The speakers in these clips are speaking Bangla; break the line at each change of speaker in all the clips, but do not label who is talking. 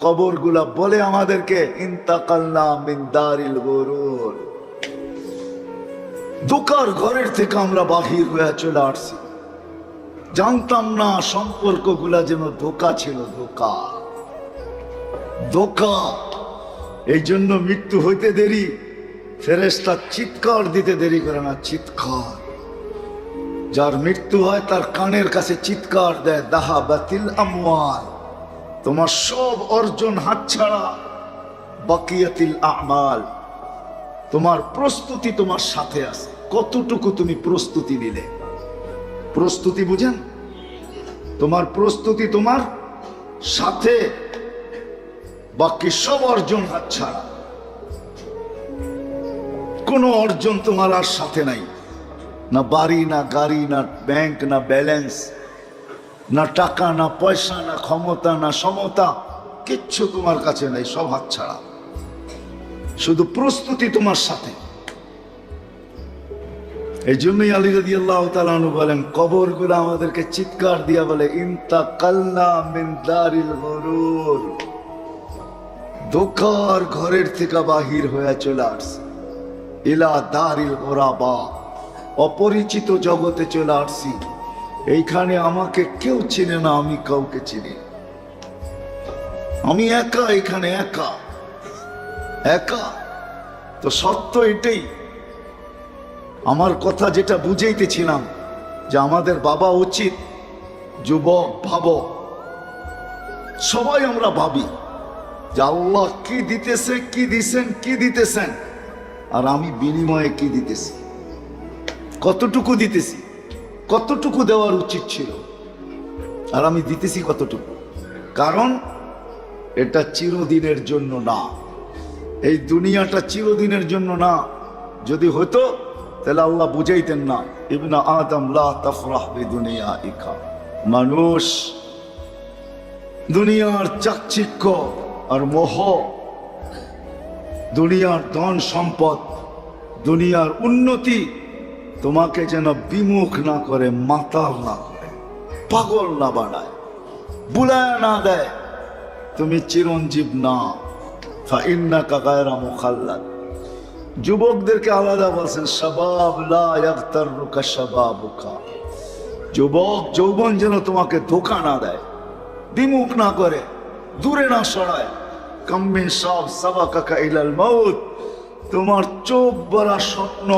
কবরগুলা বলে আমাদেরকে ইন্তাকালনা মিন দারিল গুরুর, ধোঁকার ঘরের থেকে আমরা বাহির হয়ে চলে আসছি। জানতাম না সম্পর্কগুলা যেন ধোঁকা ছিল, ধোঁকা ধোঁকা। এই জন্য মৃত্যু হইতে দেরি, ফেরেশতা চিৎকার দিতে দেরি করে না, চিৎকার। যার মৃত্যু হয় তার কানের কাছে চিৎকার দেয়, দাহাবাতিল আমওয়াল, তোমার সব অর্জন হাতছাড়া, বাকিয়াতিল আমাল, তোমার প্রস্তুতি তোমার সাথে আছে। কতটুকু তুমি প্রস্তুতি নিলে? প্রস্তুতি বুঝেন? তোমার প্রস্তুতি তোমার সাথে, বাকি সব অর্জন হাতছাড়া। কোনো অর্জন তোমার আর সাথে নাই, না বাড়ি, না গাড়ি, না ব্যাংক, না ব্যালেন্স, না টাকা, না পয়সা, না ক্ষমতা, না সমতা, কিচ্ছু তোমার কাছে নাই, সব হাতছাড়া। শুধু প্রস্তুতি তোমার সাথে। এই জন্যই আলী রাদিয়াল্লাহু তাআলা আনহু বলেন, কবরগুলো আমাদেরকে চিৎকার দিয়া বলে, ইন্তাকালনা মিন দারিল গুরুর, ধোঁকার ঘরের থেকে বাহির হয়ে চলে আসছে, ইলা দারিল গুরাবা, অপরিচিত জগতে চলে আসছি। এইখানে আমাকে কেউ চিনে না, আমি কাউকে চিনি, আমি একা, এখানে একা একা। তো সত্য এটাই। আমার কথা যেটা বুঝাইতেছিলাম, যে আমাদের বাবা উচিত, যুবক ভাবো, সবাই আমরা ভাবি যে আল্লাহ কি দিতেছে, কি দিছেন, কি দিতেছেন, আর আমি বিনিময়ে কি দিতেছি, কতটুকু দিতেছি, কতটুকু দেওয়ার উচিত ছিল, আর আমি দিতেছি কতটুকু। কারণ এটা চিরদিনের জন্য না, এই দুনিয়াটা চিরদিনের জন্য না। যদি হতো তাহলে আল্লাহ বুঝাইতেন না, ইবনা আদম লা তাফরাহ বিদুনিয়াইকা, মানুষ দুনিয়ার চাকচিক্য আর মোহ, দুনিয়ার ধন সম্পদ, দুনিয়ার উন্নতি তোমাকে যেন বিমুখ না করে, মাতাল না করে, পাগল না বানায়, বুলায় না দেয়। তুমি চিরঞ্জীব না, ফাইন্নাকা গায়রা মুখাল্লাদ। যুবকদেরকে আলাদা বলছেন, শাবাব লা ইয়াগতাররুকা শাবাবুকা, যুবক যৌবন যেন তোমাকে ধোঁকা না দেয়, বিমুখ না করে, দূরে না সরায়। কাম মিন শাব সাবাকাকা ইলাল মাউত, তোমার চোখ ভরা স্বপ্ন,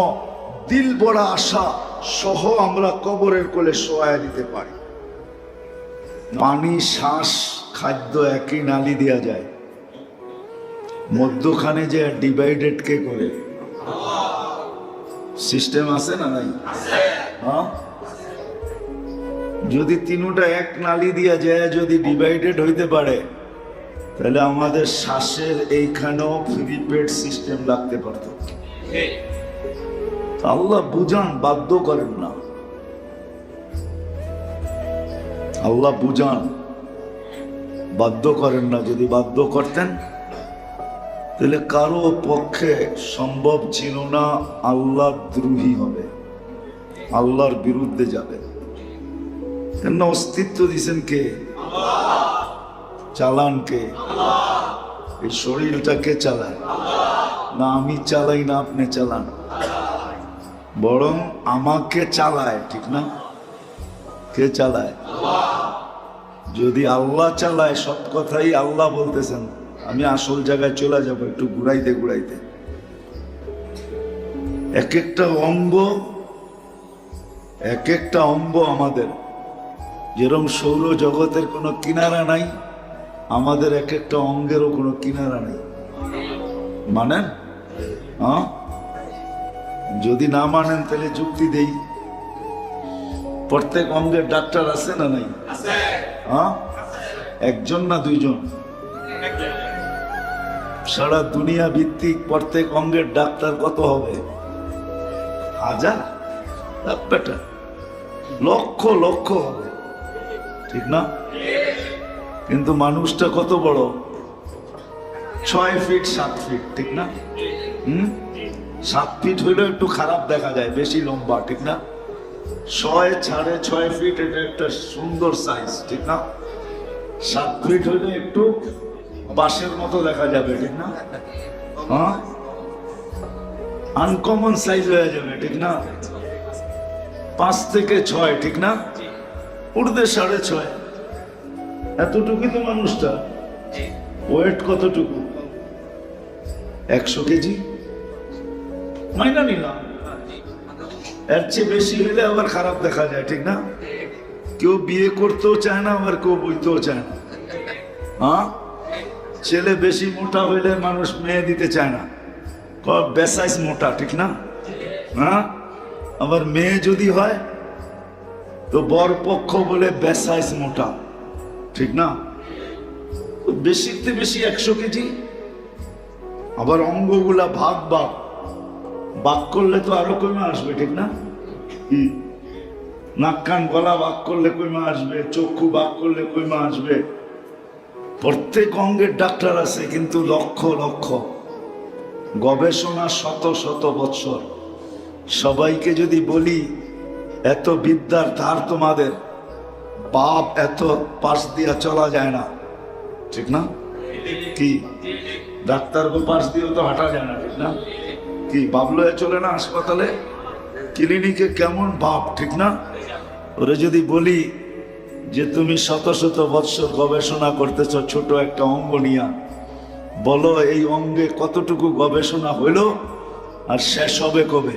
দিল ভরা আশা সহ আমরা কবরের কোলে শোয়া দিতে পারি। পানি, শ্বাস, খাদ্য একই নালি দেয়া যায়, মধ্যখানে যে ডিভাইডেড কে করে? সিস্টেম আছে না নাই? হ্যাঁ, যদি তিনটা এক নালি দিয়া যায়, যদি ডিভাইডেড হইতে পারে, তাহলে আমাদের শ্বাসের এইখানেও প্রিপেড সিস্টেম লাগতে পারত। আল্লাহ বুঝান, বাধ্য করেন না। আল্লাহ বুঝান, বাধ্য করেন না। যদি বাধ্য করতেন তাহলে কারো পক্ষে সম্ভব ছিল না আল্লাহ দ্রোহী হবে, আল্লাহর বিরুদ্ধে যাবে। কেন? অস্তিত্ব দিছেন কে? চালান কে? এই শরীরটা কে চালায়? না আমি চালাই, না আপনি চালান, বরং আমাকে চালায়, ঠিক না? কে চালায়? যদি আল্লাহ চালায়, সব কথাই আল্লাহ বলতেছেন, আমি আসল জায়গায় চলে যাব, একটু ঘুরাইতে ঘুরাইতে। এক একটা অঙ্গ, এক একটা অঙ্গ আমাদের, যেরকম সৌর জগতের কোনো কিনারা নাই, আমাদের এক একটা অঙ্গেরও কোনো কিনারা নেই। মানেন? হ্যাঁ, যদি না মানেন তাহলে যুক্তি দেই। প্রত্যেক অঙ্গের ডাক্তার আছে না নাই? হ্যাঁ, একজন না দুইজন? সারা দুনিয়া ভিত্তিক প্রত্যেক অঙ্গের ডাক্তার কত হবে? হাজার, বেটা, লক্ষ লক্ষ হবে, ঠিক না? কিন্তু মানুষটা কত বড়? 6 ফিট 7 ফিট, ঠিক না? 7 ফিট হইলেও একটু খারাপ দেখা যায়, বেশি লম্বা, ঠিক না? 6.5 ফিট, এটা একটা সুন্দর সাইজ, ঠিক না? 7 ফিট হইলে একটু বাঁশের মতো দেখা যাবে, ঠিক না? হ্যাঁ, আনকমন সাইজ হয়ে যাবে, ঠিক না? 5 থেকে 6, ঠিক না? উর্ধে 6.5, এতটুকুই তো মানুষটা। ওয়েট কতটুকু? 100 কেজি মাইনা নিলাম, এর চেয়ে বেশি হলে আবার খারাপ দেখা যায়, ঠিক না? কেউ বিয়ে করতেও চায় না, আবার কেউ বইতেও চায় না। হ্যাঁ, ছেলে বেশি মোটা হইলে মানুষ মেয়ে দিতে চায় না, বেসাইজ মোটা, ঠিক না? হ্যাঁ, আবার মেয়ে যদি হয় তো বর পক্ষ বলে বেসাইজ মোটা, ঠিক না? বেশিতে বেশি 100 কেজি। আবার অঙ্গগুলা ভাগ ভাগ করলে তো আরো কমে আসবে, ঠিক না? নাক কান গলা ভাগ করলে কমে আসবে, চক্ষু ভাগ করলে কমে আসবে। প্রত্যেক অঙ্গের ডাক্তার আছে, কিন্তু লক্ষ লক্ষ গবেষণা, শত শত বৎসর। সবাইকে যদি বলি এত বিদ্যার ধার তোমাদের, বাপ এত পাশ দিয়া চলা যায় না, ঠিক না? কি ডাক্তার পাশ দিয়েও তো হাঁটা যায় না, ঠিক না? কি বাবলয়ে চলে না হাসপাতালে, ক্লিনিকে কেমন বাপ, ঠিক না? ওরে যদি বলি যে তুমি শত শত বৎসর গবেষণা করতেছ ছোট একটা অঙ্গ নিয়া, বলো এই অঙ্গে কতটুকু গবেষণা হইল আর শেষ হবে কবে?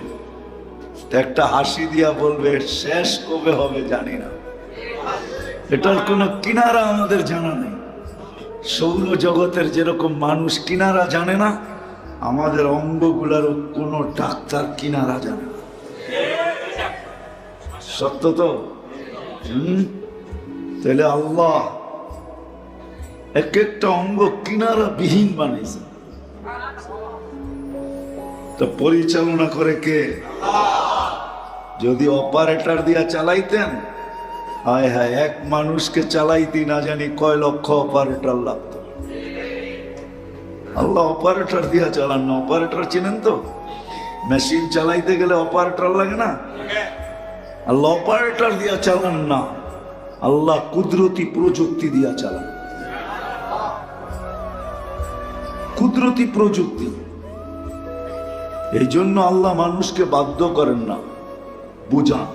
একটা হাসি দিয়া বলবে শেষ কবে হবে জানি না। এটার কোনো কিনারা আমাদের জানা নেই। সৌর জগতের যেরকম মানুষ কিনারা জানে না, আমাদের অঙ্গগুলারও কোনো ডাক্তার কিনারা জানে না। সত্য তো? তাহলে আল্লাহ এক একটা অঙ্গ কিনারা বিহীন বানাইছে, তা পরিচালনা করে কে? যদি অপারেটর দিয়া চালাইতেন, হায় হায়, এক মানুষকে চালাইতে না জানি কয় লক্ষ অপারেটর লাগত। আল্লাহ অপারেটর দিয়া চালান না। অপারেটর চিনেন তো? মেশিন চালাইতে গেলে অপারেটর লাগে না? আল্লাহ অপারেটর দিয়া চালান না, আল্লাহ কুদরতি প্রযুক্তি দিয়া চালান। কুদরতি প্রযুক্তি। এই জন্য আল্লাহ মানুষকে বাধ্য করেন না, বুঝান।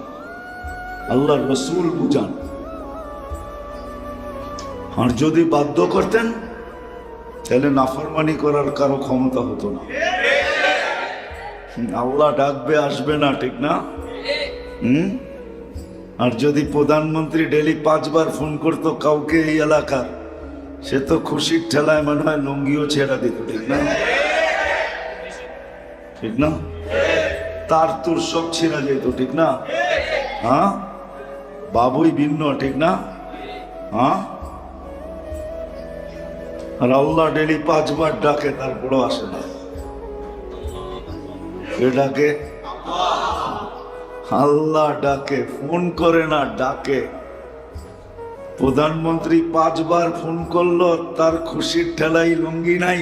আল্লাহর রাসূল বুঝান। আর যদি বাধ্য করতেন তাহলে নাফরমানি করার কারো ক্ষমতা হতো না। আল্লাহ ডাকবে, আসবে না, ঠিক না? আর যদি প্রধানমন্ত্রী ডেলি 5 বার ফোন করতো কাউকে এই এলাকার, সে তো খুশির ঠেলায় মনে হয় লুঙ্গিও ছেড়া দিত, ঠিক না? ঠিক না? তার তোর সব ছেড়া যেত, ঠিক না? হ্যাঁ, বাবুই ভিন্ন, ঠিক না? হ্যাঁ, আর আল্লাহ ডেলি 5 বার ডাকে, তারপরও আসে না। কে ডাকে? আল্লাহ ডাকে, ফোন করে না, ডাকে। প্রধানমন্ত্রী 5 বার ফোন করলো, তার খুশির ঠেলাই লুঙ্গি নাই,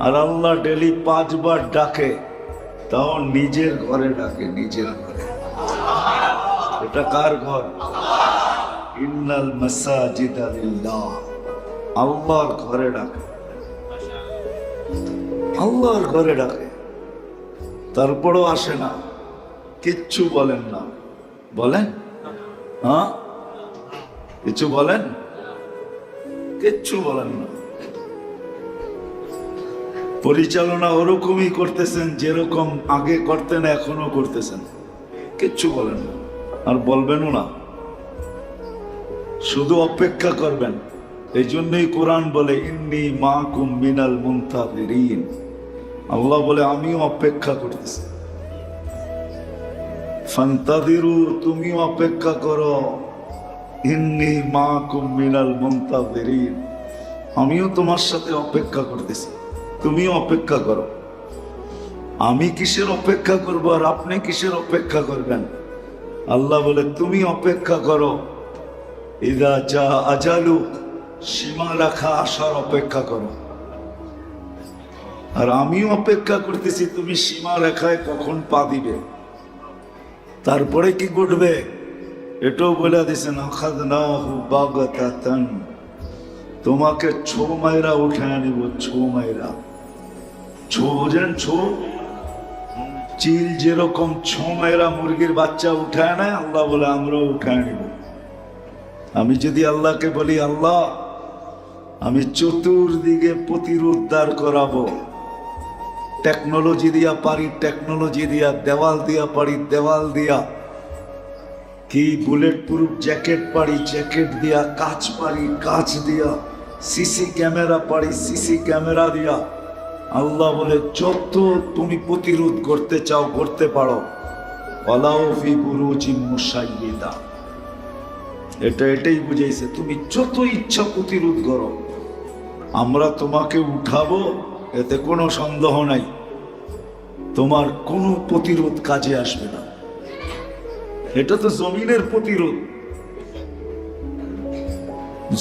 আর আল্লাহ ডেলি 5 বার ডাকে, তাও নিজের ঘরে ডাকে, নিজের ঘরে। এটা কার ঘর? ইন্নাল মাসাজিদা লিল্লাহ। আল্লাহর ঘরে ডাকে, আল্লাহর ঘরে ডাকে, তারপরও আসে না, কিচ্ছু বলেন না। বলেন? হ্যাঁ, কিছু বলেন? কিচ্ছু বলেন না। পরিচালনা ওরকমই করতেছেন যেরকম আগে করতেন, এখনো করতেছেন, কিচ্ছু বলেন না, আর বলবেনও না। শুধু অপেক্ষা করবেন। এই জন্যই কোরআন বলে ইন্নী মাকুম মিনাল মুনতাযিরিন। আল্লাহ বলে আমিও অপেক্ষা করতেছি। ফান্তাযিরু, তুমিও অপেক্ষা করো। ইন্নী মাকুম মিনাল মুনতাযিরিন, আমিও তোমার সাথে অপেক্ষা করতেছি, তুমিও অপেক্ষা করো। আমি কিসের অপেক্ষা করব আর আপনি কিসের অপেক্ষা করবেন? আল্লাহ বলে তুমি অপেক্ষা করো। ইযা জা আজালু, সীমা রেখা আসার অপেক্ষা করো। আর আমিও অপেক্ষা করতেছি তুমি সীমা রেখায় কখন পা দিবে। তারপরে কি ঘটবে এটাও বলে দিয়েছেন, আখাযনাহু বাগতাতান, তোমাকে ছো মাইরা উঠায় নিব, ছো মাইরা। ছো বোঝেন? ছো চিল যেরকম ছো মাইরা মুরগির বাচ্চা উঠায় না, আল্লাহ বলে আমরাও উঠায় নিব। আমি যদি আল্লাহকে বলি, আল্লাহ আমি চতুর্দিকে প্রতিরোধ দাঁড় করাবো, টেকনোলজি দিয়া পারি, টেকনোলজি দিয়া, দেওয়াল দিয়া পারি, দেওয়াল দিয়া, কি বুলেট প্রুফ জ্যাকেট পারি, জ্যাকেট দিয়া, কাঁচ পারি, কাঁচ দিয়া, সিসি ক্যামেরা পারি, সিসি ক্যামেরা দিয়া। আল্লাহ বলে যত তুমি প্রতিরোধ করতে চাও করতে পারো। ওয়ালাউ ফি বুরুজিম মুশাইয়্যিদা, এটাই বুঝাইছে, তুমি যত ইচ্ছা প্রতিরোধ করো, আমরা তোমাকে উঠাবো, এতে কোনো সন্দেহ নাই। তোমার কোনো প্রতিরোধ কাজে আসবে না। এটা তো জমিনের প্রতিরোধ,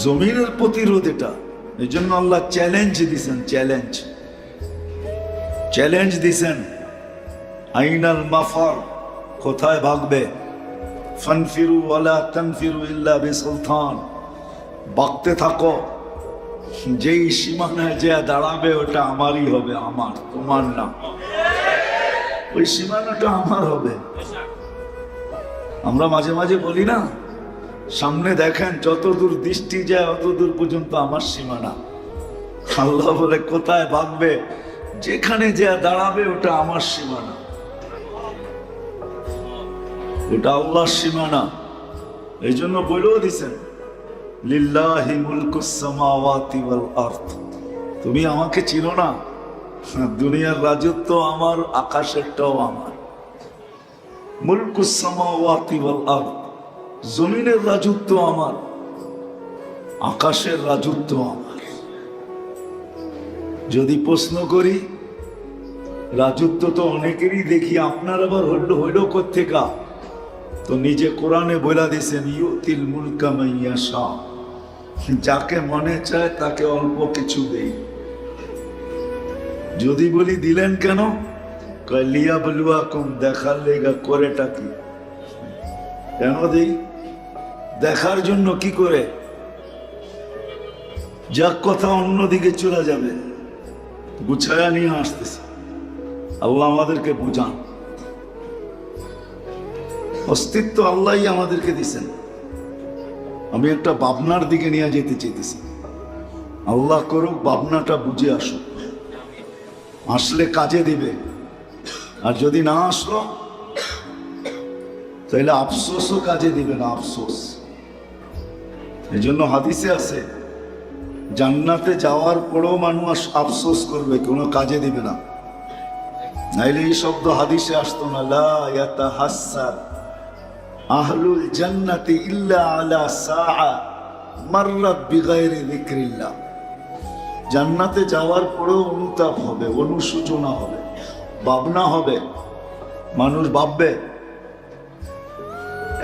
জমিনের প্রতিরোধ এটা। এই জন্য আল্লাহ চ্যালেঞ্জ দিছেন, চ্যালেঞ্জ দিছেন। আইনাল মাফার, কোথায় ভাগবে? ফানফিরু ওয়ালা তানফিরু ইল্লা বিসুলতান, ভাগতে থাকো, যেই সীমানায় যে দাঁড়াবে ওটা আমারই হবে, আমার, তোমার না। ওই সীমানাটা আমার হবে। আমরা মাঝে মাঝে বলি না, সামনে দেখেন যতদূর দৃষ্টি যায় অতদূর পর্যন্ত আমার সীমানা। আল্লাহ বলে কোথায় ভাগবে? যেখানে যে দাঁড়াবে ওটা আমার সীমানা, ওটা আল্লাহর সীমানা। এই জন্য বলেও দিছেন, লিল্লাহি মুলকুস সামাওয়াতি ওয়াল আরদ। তুমি আমাকে চিনো না? দুনিয়ার রাজত্ব আমার, আকাশেরটাও আমার। মুলকুস সামাওয়াতি ওয়াল আরদ, জমিনের রাজত্ব আমার, আকাশের রাজত্ব আমার। যদি প্রশ্ন করি, রাজত্ব তো অনেকেরই দেখি, আপনার আবার হইল কোত্থেকা? তো নিজে কোরআনে বলে দিয়েছেন, ইউতিল মুলকা মান ইয়াশা, যাকে মনে চায় তাকে অল্প কিছু দেই। যদি বলি দিলেন কেন? লিয়াবলুয়াকুম, দেখার লেগা। করেটা কি? কেন দেই? দেখার জন্য। কি করে? যাক কথা অন্যদিকে চলে যাবে, গুছায়া নিয়ে আসতেছে। আল্লাহ আমাদেরকে বুঝান, অস্তিত্ব আল্লাহই আমাদেরকে দিছেন। আমি একটা ভাবনার দিকে নিয়ে যেতে চাইতেছি, আল্লাহ করুক ভাবনাটা বুঝে আসুক, আসলে কাজে দিবে। আর যদি না আসলো তাহলে আফসোসও কাজে দিবে না, আফসোস। এই জন্য হাদিসে আছে, জান্নাতে যাওয়ার পরেও মানুষ আফসোস করবে, কোনো কাজে দিবে না। নাইলে এই শব্দ হাদিসে আসতো না, লা ইয়াতাহাসসার আহলুল জান্নাতি ইল্লা আলা সাআ মাররাত বিগাইরি যিকরিল্লাহ। জান্নাতে যাওয়ার পরেও অনুতাপ হবে, অনুশোচনা হবে, ভাবনা হবে। মানুষ ভাববে,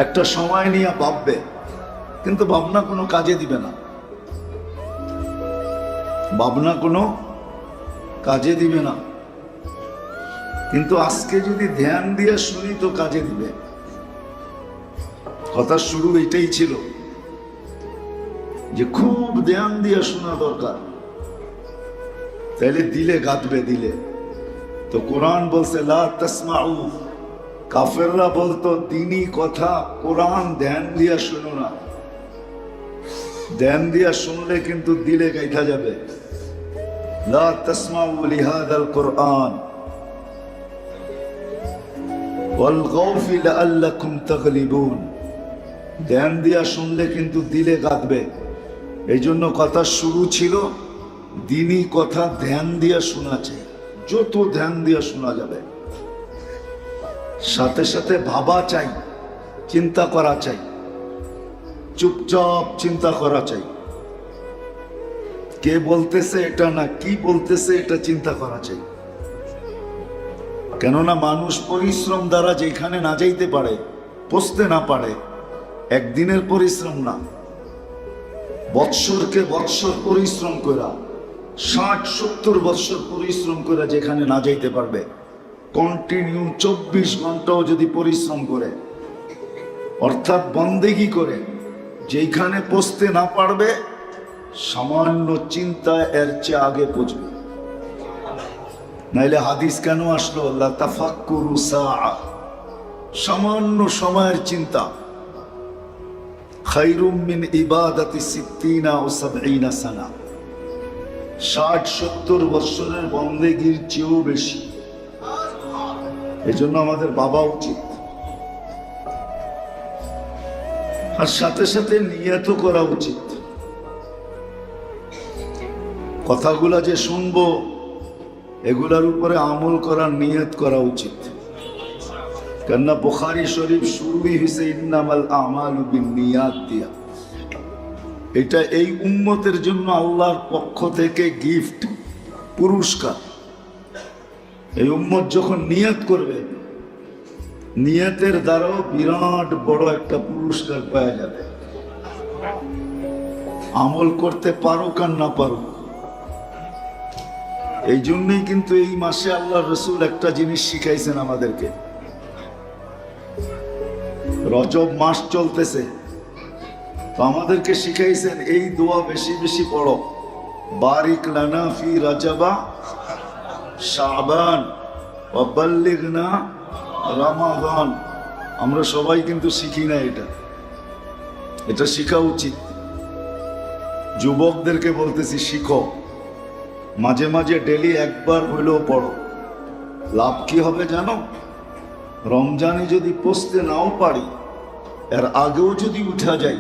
একটা সময় নিয়ে ভাববে, কিন্তু ভাবনা কোনো কাজে দিবে না, ভাবনা কোনো কাজে দিবে না। কিন্তু আজকে যদি ধ্যান দিয়ে শুনি তো কাজে দিবে। কথা শুরু এটাই ছিল যে খুব ধ্যান দিয়ে শোনা দরকার, তাইলে দিলে গাঁথবে, দিলে। তো কোরআন বলছে লা তাসমাউ, কাফেররা বলতো দিনই কথা কোরআন ধ্যান দিয়া শুনো না। ধ্যান দিয়া শুনলে কিন্তু দিলে গাইথা যাবে। লা তাসমাউ লিহাদাল কোরআন ওয়ালগাউ ফি লাআল্লাকুম তাগলিবুন। ধ্যান দিয়া শুনলে কিন্তু দিলে গাঁথবে। এই জন্য কথা শুরু ছিল দিনই কথা ধ্যান দিয়া শোনা চাই, যত ধ্যান দিয়া শোনা যাবে। সাথে সাথে ভাবা চাই, চিন্তা করা চাই, চুপচাপ চিন্তা করা চাই। কে বলতেছে এটা না, কি বলতেছে এটা চিন্তা করা চাই। কেননা মানুষ পরিশ্রম দ্বারা যেখানে না যাইতে পারে, পৌঁছতে না পারে, একদিনের পরিশ্রম না, বৎসরকে বৎসর পরিশ্রম করা, 60-70 বৎসর পরিশ্রম করে যেখানে না যাইতে পারবে, কন্টিনিউ 24 ঘন্টাও যদি পরিশ্রম করে, অর্থাৎ বন্দেগি করে যেখানে পৌঁছতে না পারবে, সামান্য চিন্তা এর চেয়ে আগে পৌঁছবে। নাইলে হাদিস কেন আসলো? লা তাফাক্কুরু সাআ, সামান্য সময়ের চিন্তা খায়রুম মিন ইবাদাতি 60 ও 70 সানা, 60-70 বছরের বন্দেগীর চেয়েও বেশি। এই জন্য আমাদের ভাবা উচিত, আর সাথে সাথে নিয়ত করা উচিত। কথাগুলা যে শুনবো এগুলার উপরে আমল করার নিয়ত করা উচিত। কেননা বুখারী শরীফ শুরুই হয়েছে ইন্নামাল আমালু বিন্নিয়াত দিয়া। এটা এই উম্মতের জন্য আল্লাহর পক্ষ থেকে গিফট, পুরস্কার। এই উম্মত যখন নিয়ত করবে, নিয়তের দ্বারাও বিরাট বড় একটা পুরস্কার পাওয়া যাবে। আমল করতে পারুক আর না পারুক। এই জন্যই কিন্তু এই মাসে আল্লাহ রসুল একটা জিনিস শিখাইছেন আমাদেরকে। রজব মাস চলতেছে, তো আমাদেরকে শিখাইছেন এই দোয়া বেশি বেশি পড়ো, বারিক লানা ফি রাজাবা শাবান ওয়া বাল্লিগনা রমাদান। আমরা সবাই কিন্তু শিখি না এটা শিখা উচিত। যুবকদেরকে বলতেছি, শিখো, মাঝে মাঝে ডেলি একবার হইলেও পড়ো। লাভ কি হবে জানো? রমজানে যদি পৌঁছতে নাও পারি, এর আগেও যদি উঠা যাই,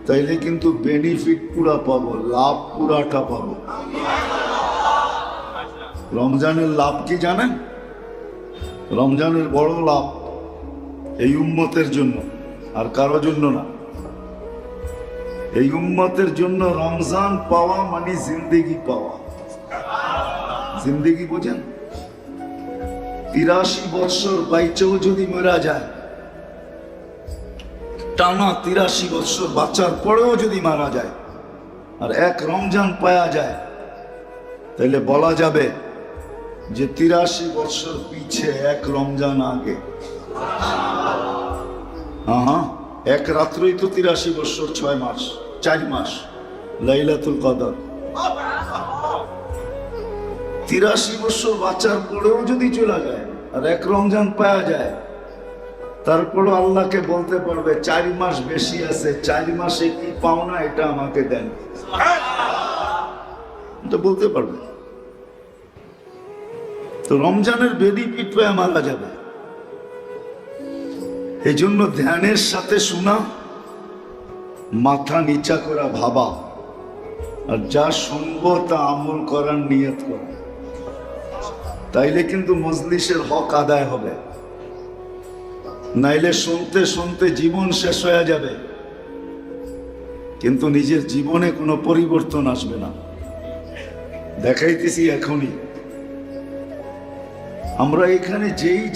তাইলে কিন্তু বেনিফিট পুরা পাবো, লাভ পুরাটা পাবো। রমজানের লাভ কি জানেন? রমজানের বড় লাভ এই উম্মতের জন্য, আর কারো জন্য না। এই উম্মতের জন্য রমজান পাওয়া মানে জিন্দেগি পাওয়া। জিন্দেগি বুঝেন? 83 বৎসর বাইচেও যদি মরা যায়, টানা 83 বৎসর বাঁচার পরেও যদি মারা যায়, আর এক রমজান পাওয়া যায়, তাহলে বলা যাবে যে 83 বৎসর পিছে এক রমজান আগে। হ্যাঁ, এক রাত্রই তো 83 বৎসর, 6 মাস, 4 মাস, লাইলাতুল কদর। 83 বছর বাঁচার পরেও যদি চলে যায় আর এক রমজান পাওয়া যায়, তারপরও আল্লাহকে বলতে পারবে 4 মাস বেশি আছে, 4 মাসে কি পাও না এটা আমাকে দেন, এটা বলতে পারবে। তো রমজানের বেনিফিট পেয়ে মারা যাবে। এই জন্য ধ্যানের সাথে শোনা, মাথা নিচা করা ভাবা, আর যা শুনবো তা আমল করার নিয়ত করা। তাইলে কিন্তু মজলিসের হক আদায় হবে। নাইলে শুনতে শুনতে জীবন শেষ হয়ে যাবে, কিন্তু নিজের জীবনে কোনো পরিবর্তন আসবে না। দেখাইতেছি এখনই, আমরা এখানে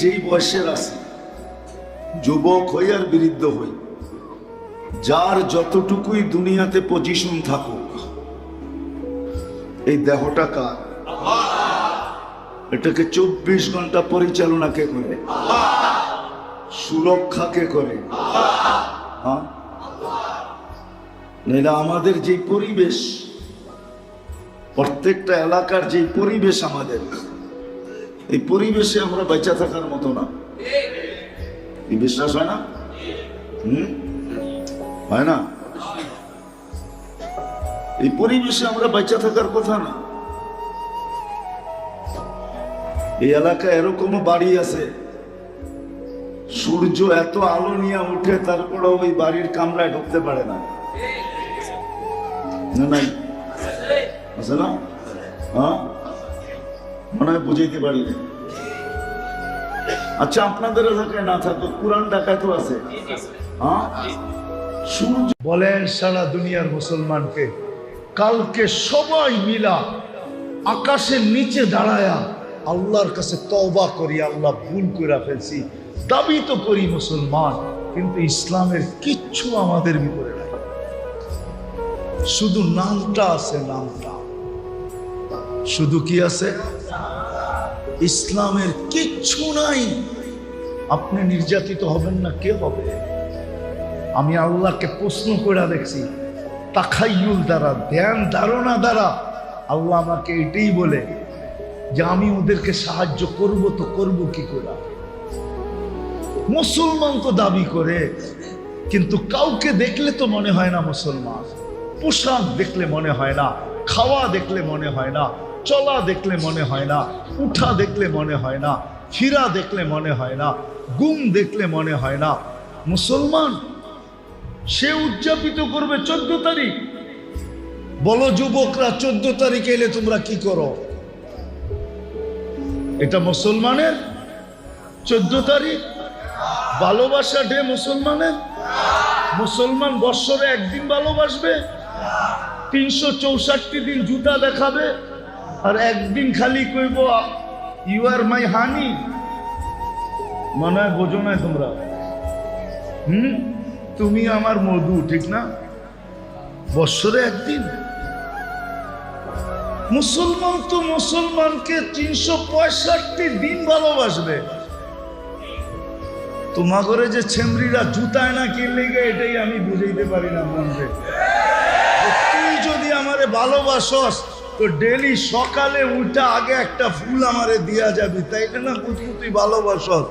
যেই বয়সের আছি, যুবক হই আর বৃদ্ধ হই, যার যতটুকুই দুনিয়াতে পজিশন থাকুক, এই দেহটা কার? এটাকে 24 ঘন্টা পরিচালনা কে করে? সুরক্ষা কে করে? হ্যাঁ, আমাদের যে পরিবেশ, প্রত্যেকটা এলাকার যে পরিবেশ আমাদের, এই পরিবেশে আমরা বেঁচে থাকার মতো না। এই বিশ্বাস হয় না? হয় না? এই পরিবেশে আমরা বেঁচে থাকার কথা না। এই এলাকায় এরকমও বাড়ি আছে, সূর্য এত আলো নিয়ে উঠে, তারপরেও ওই বাড়ির কামরায় ঢুকতে পারে না। নাই আছে না? হ্যাঁ, মনে হয় বুঝাইতে পারি না। আচ্ছা, আপনাদের এলাকায় না থাকতো, পুরান ঢাকায় তো আছে। হ্যাঁ, সূর্য বলেন সারা দুনিয়ার মুসলমানকে, কালকে সবাই মিলা আকাশের নিচে দাঁড়ায়া আল্লাহর কাছে তওবা করি, আল্লাহ ভুল করে ফেলছি, দাবি তো করি মুসলমান, কিন্তু ইসলামের কিচ্ছু আমাদের ভিতরে নাই, শুধু নামটা আছে। নামটা শুধু কি আছে? ইসলামের কিচ্ছু নাই। আপনি নির্যাতিত হবেন না, কে হবে? আমি আল্লাহকে প্রশ্ন করে দেখছি, তাখায়ুল দ্বারা, ধ্যান ধারণা দ্বারা আল্লাহ আমাকে এটাই বলে যে আমি ওদেরকে সাহায্য করব, তো করব কি করে? মুসলমান তো দাবি করে, কিন্তু কাউকে দেখলে তো মনে হয় না মুসলমান। পোশাক দেখলে মনে হয় না, খাওয়া দেখলে মনে হয় না, চলা দেখলে মনে হয় না, উঠা দেখলে মনে হয় না, ফিরা দেখলে মনে হয় না, গুম দেখলে মনে হয় না মুসলমান। সে উদযাপিত করবে 14 তারিখ। বলো যুবকরা, 14 তারিখ এলে তোমরা কি করো? এটা মুসলমানের 14 তারিখ ভালোবাসা ডে মুসলমানের? মুসলমান বৎসরে একদিন ভালোবাসবে, 364 দিন জুতা দেখাবে, আর একদিন খালি কইব ইউ আর মাই হানি। মনে হয় বোঝো না তোমরা? তুমি আমার মধু, ঠিক না? বৎসরে একদিন। মুসলমান তো মুসলমানকে 365 দিন ভালোবাসবে। তোমার ঘরে যে ছেমরিরা জুতায় না কিনলে গে, এটাই আমি বুঝাইতে পারি না মনরে। তুই যদি আমারে ভালোবাসস তো ডেলি সকালে উঠা আগে একটা ফুল আমারে দিয়া যাবি, তাই না? তুই ভালোবাসস।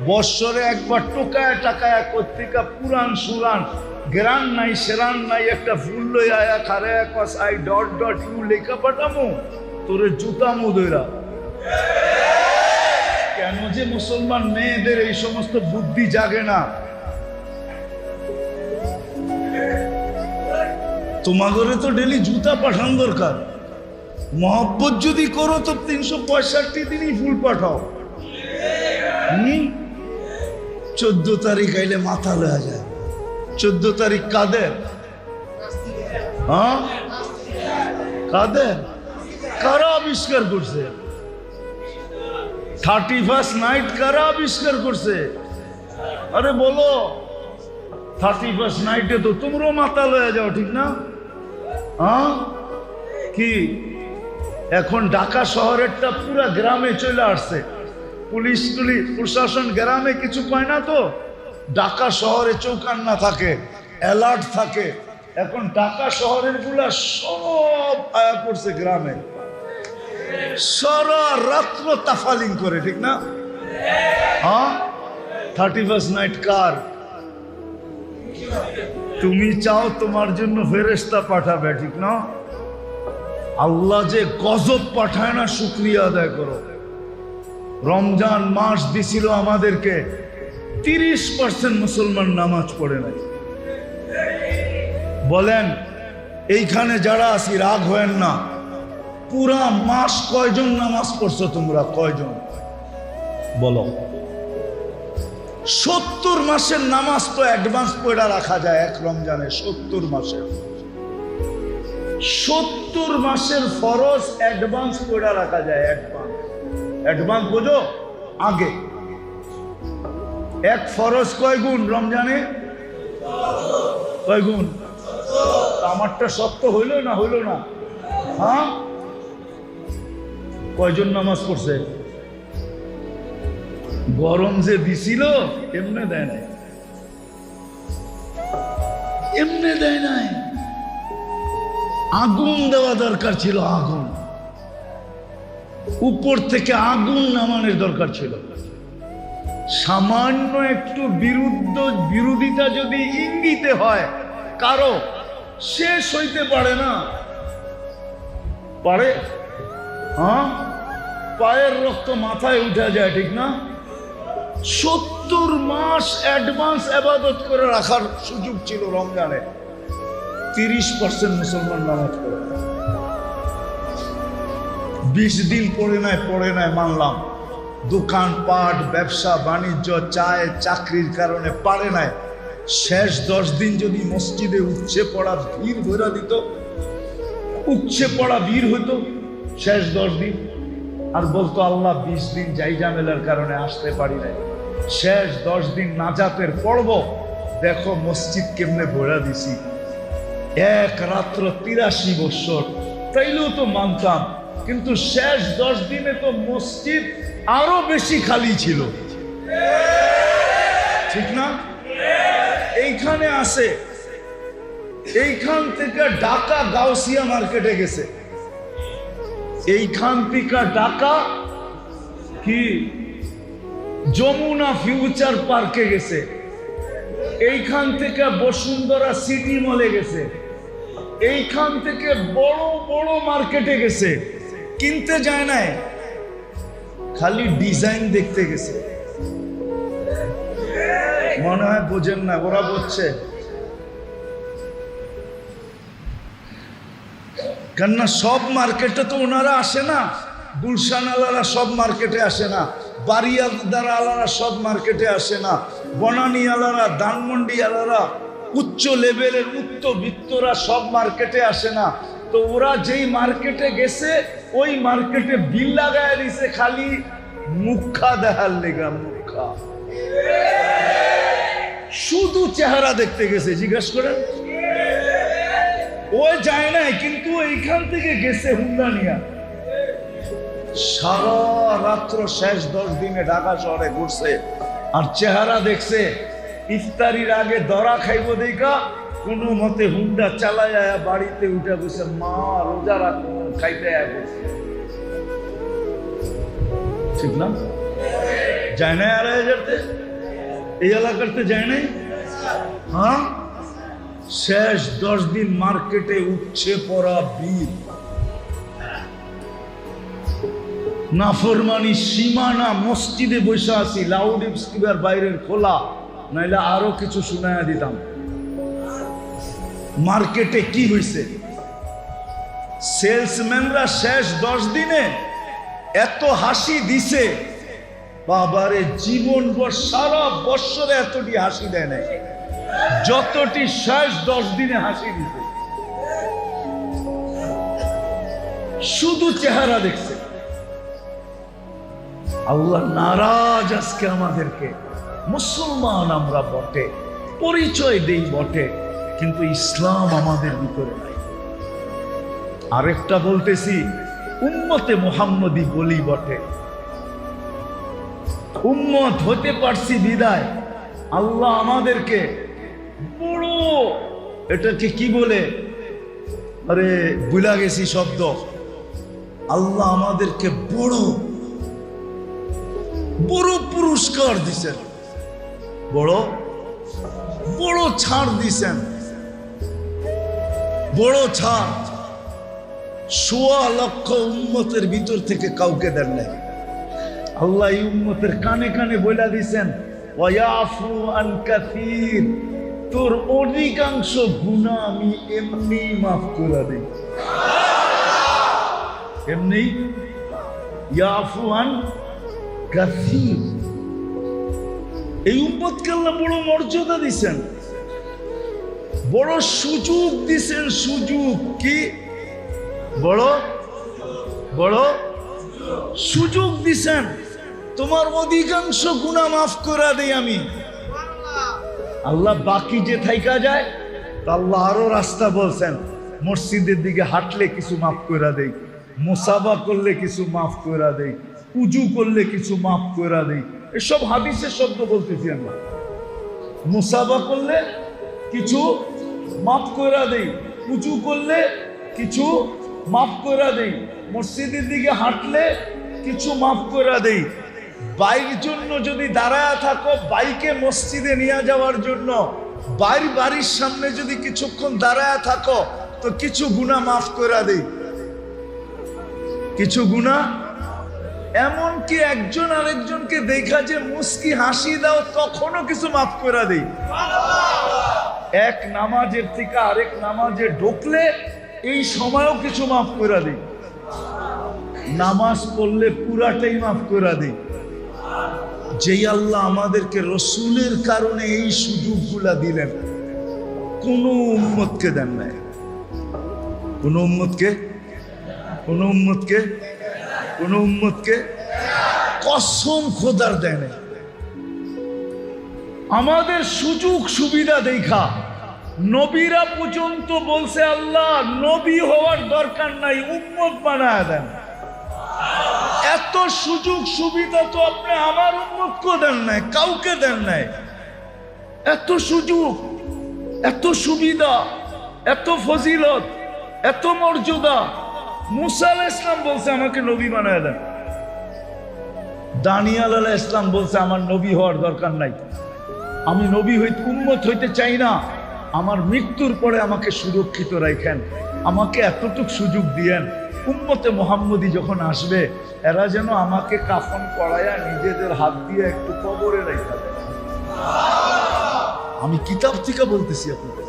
বৎসরে একবার টোকায় টাকায় কর্তিকা পুরান সুরান গ্রান নাই সেরান নাই একটা ফুল লই আয়া খারে কস আই ডট ডট ইউ লেখা পাঠামো তোরে জুতামো দইরা। কেন যে মুসলমান মেয়েদের এই সমস্ত বুদ্ধি জাগে না? তোমার ঘরে তো ডেলি জুতা পাঠান দরকার। মহব্বত যদি করো তো 365 দিনই ফুল পাঠাও। 14 তারিখ আইলে মাথা লয়া যায়। 14 তারিখ কাদের? হ্যাঁ, কাদের? কারা আবিষ্কার করছে? 31st নাইট কারা আবিষ্কার করছে? আরে বলো, 31st নাইটে তো তোমরাও মাথা লয়ে যাও, ঠিক না? হ্যাঁ, কি এখন ঢাকা শহরেরটা পুরা গ্রামে চলে আসছে। পুলিশ প্রশাসন গ্রামে কিছু পায় না, তো ঢাকা শহরে চৌকান্না থাকে, অ্যালার্ট থাকে। এখন ঢাকা শহরের গুলা সব আয়া পড়ছে গ্রামে, সারা রাত্র তাফালিং করে, ঠিক না? হ্যাঁ, 31st নাইট কার? তুমি চাও তোমার জন্য ফেরেশতা পাঠাবে, ঠিক না? আল্লাহ যে গজব পাঠায় না, শুকরিয়া আদায় করো। রমজান মাস দিছিল আমাদেরকে, 30% মুসলমান নামাজ পড়ে নাই। বলেন এইখানে যারা আছি রাগ হয়েন না, পুরা মাস কয়জন নামাজ পড়ছো তোমরা? কয়জন বলো? 70 মাসের নামাজ তো অ্যাডভান্স পড়া রাখা যায় এক রমজানে। 70 মাসের 70 মাসের ফরজ অ্যাডভান্স পড়া রাখা যায়। অ্যাডভান্স বোঝো? আগে এক ফরজ কয় গুণ রমজানে? কয় গুণ? আমারটা সত্য হইল না? হইল না? হ্যাঁ, কয়জন নামাজ পড়ছে? গরম যে দিছিল এমনে দেয় নাই, এমনে দেয় নাই। আগুন দেওয়া দরকার ছিল, আগুন উপর থেকে আগুন নামানোর দরকার ছিল। সামান্য একটু বিরোধিতা যদি ইঙ্গিতে হয় কারো, শেষ হইতে পারে না। পারে? হ্যাঁ, পায়ের রক্ত মাথায় উঠে যায়, ঠিক না? 70 মাস অ্যাডভান্স ইবাদত করে রাখার সুযোগ ছিল রমজানে। 30% মুসলমান নামাজ পড়ে, 20 দিন পড়ে নাই মানলাম। দোকানপাট, ব্যবসা বাণিজ্য, চায় চাকরির কারণে পারে নাই। শেষ 10 দিন যদি মসজিদে উপচে পড়া ভিড় ভরা দিত, উপচে পড়া ভিড় হইতো শেষ 10 দিন, আর বলতো আল্লাহ 20 দিন যাই ঝামেলার কারণে আসতে পারি নাই, শেষ 10 দিন নাজাতের পড়ব, দেখো মসজিদ কেমনে ভরা দিছি। এক রাত্র 83 বছর, তাইলেও তো মানতাম। কিন্তু শেষ 10 দিনে তো মসজিদ আরো বেশি খালি ছিল, ঠিক না? এইখানে আসে এইখান থেকে ঢাকা গাউসিয়া মার্কেটে গেছে, এইখান থেকে ঢাকা কি যমুনা ফিউচার পার্কে গেছে, এইখান থেকে বসুন্ধরা সিটি মলে গেছে, এইখান থেকে বড় বড় মার্কেটে গেছে, কিনতে যায় নাই, খালি ডিজাইন দেখতে গেছে। মনে হয় বোঝেন না, ওরা বুঝছে। কেননা সব মার্কেটে তো ওনারা আসে না, গুলশান আলারা সব মার্কেটে আসে না, বাড়িয়াদার আলারা সব মার্কেটে আসে না, বনানী আলারা, ধানমন্ডি আলারা, উচ্চ লেভেলের উচ্চবিত্তরা সব মার্কেটে আসে না। তো ওরা যেই মার্কেটে গেছে ওই মার্কেটে বিল লাগায় দিছে খালি মুখা দেখার লেগা, মুখা, শুধু চেহারা দেখতে গেছে। জিজ্ঞেস করেন, ও যায় নাই, কিন্তু এইখান থেকে গেছে হুন্ডা নিয়া। সারা রাত্র শেষ 10 দিনে ঢাকা শহরে ঘুরছে, আর চেহারা দেখছে। ইফতারির আগে দরা খাইব দেখা কোনো মতে হুন্ডা চালায় বাড়িতে উঠে বসে, মা রোজা রাখবো, খাইতে বসে। ঠিক না? যায় নাই? আর এই এলাকাতে যায় নাই? হ্যাঁ, শেষ 10 দিন মার্কেটে উঠছে পড়া ভিড়, নাফরমানি সীমানা। মসজিদে বসে আছি, লাউড স্পিকার বাইরের খোলা, নাইলে আরো কিছু শুনাইয়া দিতাম। মার্কেটে কি হয়েছে? সেলসম্যানরা শেষ 10 দিনে এত হাসি দিছে, বাবারে জীবনভর সারা বৎসরে এতটি হাসি দেয় নাই যতটি শেষ 10 দিনে হাসি দিছে। শুধু চেহারা দেখছে। আল্লাহ নারাজ আজকে আমাদেরকে। মুসলমান আমরা বটে, পরিচয় দেই বটে, কিন্তু ইসলাম আমাদের ভিতরে নাই। আরেকটা বলতেছি, উম্মতে মুহাম্মদী বলি বটে। উম্মত হতে পারছি বিদায় আল্লাহ আমাদেরকে বড়, এটাকে কি বলে, আরে ভুলা গেছি শব্দ, আল্লাহ আমাদেরকে বড় বড় পুরস্কার দিছেন, বড় বড় ছাড় দিছেন, বড় ছাড়। 1.25 লক্ষ উম্মতের ভিতর থেকে কাউকে দেন নাই। আল্লাহ এই উম্মতের কানে কানে বইলা দিছেন, ওয়ায়াফু আন কাসীর, তোর অধিকাংশ গুনাহ আমি এমনি মাফ করে দেই। এমনি ইয়াফু আন কাসীর। এই উম্মতকে আল্লাহ বড় মর্যাদা দিছেন, বড় সুযোগ দিছেন। সুযোগ কি? বড় বড় সুযোগ দিছেন, তোমার অধিকাংশ গুনাহ মাফ করে দেই আমি। আল্লাহ বাকি যে থাইকা যায়, আল্লাহ আরো রাস্তা বলছেন, মসজিদের দিকে হাঁটলে কিছু মাফ করে দেই, মুসাফা করলে কিছু মাফ করে দেই, উজু করলে কিছু মাফ করে দেই। এসব হাদিসের শব্দ বলতেছি আমরা। মুসাফা করলে কিছু মাফ করে দেই, উজু করলে কিছু মাফ করে দেই, মসজিদের দিকে হাঁটলে কিছু মাফ করে দেই। বাইক জন্য যদি দাঁড়ায় থাকো, বাইকে মসজিদে নিয়ে যাওয়ার জন্য বাড়ির সামনে যদি কিছুক্ষণ দাঁড়ায় থাকো, তো কিছু গুনাহ মাফ করে দেই, কিছু গুনাহ। এমনকি একজন আরেকজনকে দেখা যে মুস্কি হাসি দাও, তখনও কিছু মাফ করে দেই। এক নামাজের থেকে আরেক নামাজে ঢুকলে এই সময়ও কিছু মাফ করে দিই। নামাজ পড়লে পুরাটাই মাফ করে দিই। যেই আল্লাহ আমাদেরকে রসুলের কারণে এই সুযোগগুলা দিলেন, কোন উম্মতকে দেন নাই। কোন উম্মতকে কসম খোদার দেয় নাই। আমাদের সুযোগ সুবিধা দেখা নবীরা পর্যন্ত বলছে, আল্লাহ নবী হওয়ার দরকার নাই, উম্মত বানায় দেন। এত সুযোগ সুবিধা তো আপনি আমার উম্মতকে দেন নাই, কাউকে দেন নাই। এত সুযোগ, এত সুবিধা,
এত ফজিলত, এত মর্যাদা। মুসা আলাইহিস সালাম বলছে আমাকে নবী বানায় দেন, দানিয়াল আলাইহিস সালাম বলছে আমার নবী হওয়ার দরকার নাই, আমি নবী হইতে উম্মত হইতে চাই না, আমার মৃত্যুর পরে আমাকে সুরক্ষিত রাখেন, আমাকে এতটুকু সুযোগ দিয়েন, উম্মতে মুহাম্মদী যখন আসবে এরা যেন আমাকে কাফন পরায়া নিজেদের হাত দিয়ে একটু কবরে রেখে দেয়। আমি কিতাব থেকে বলতেছি আপনাদের,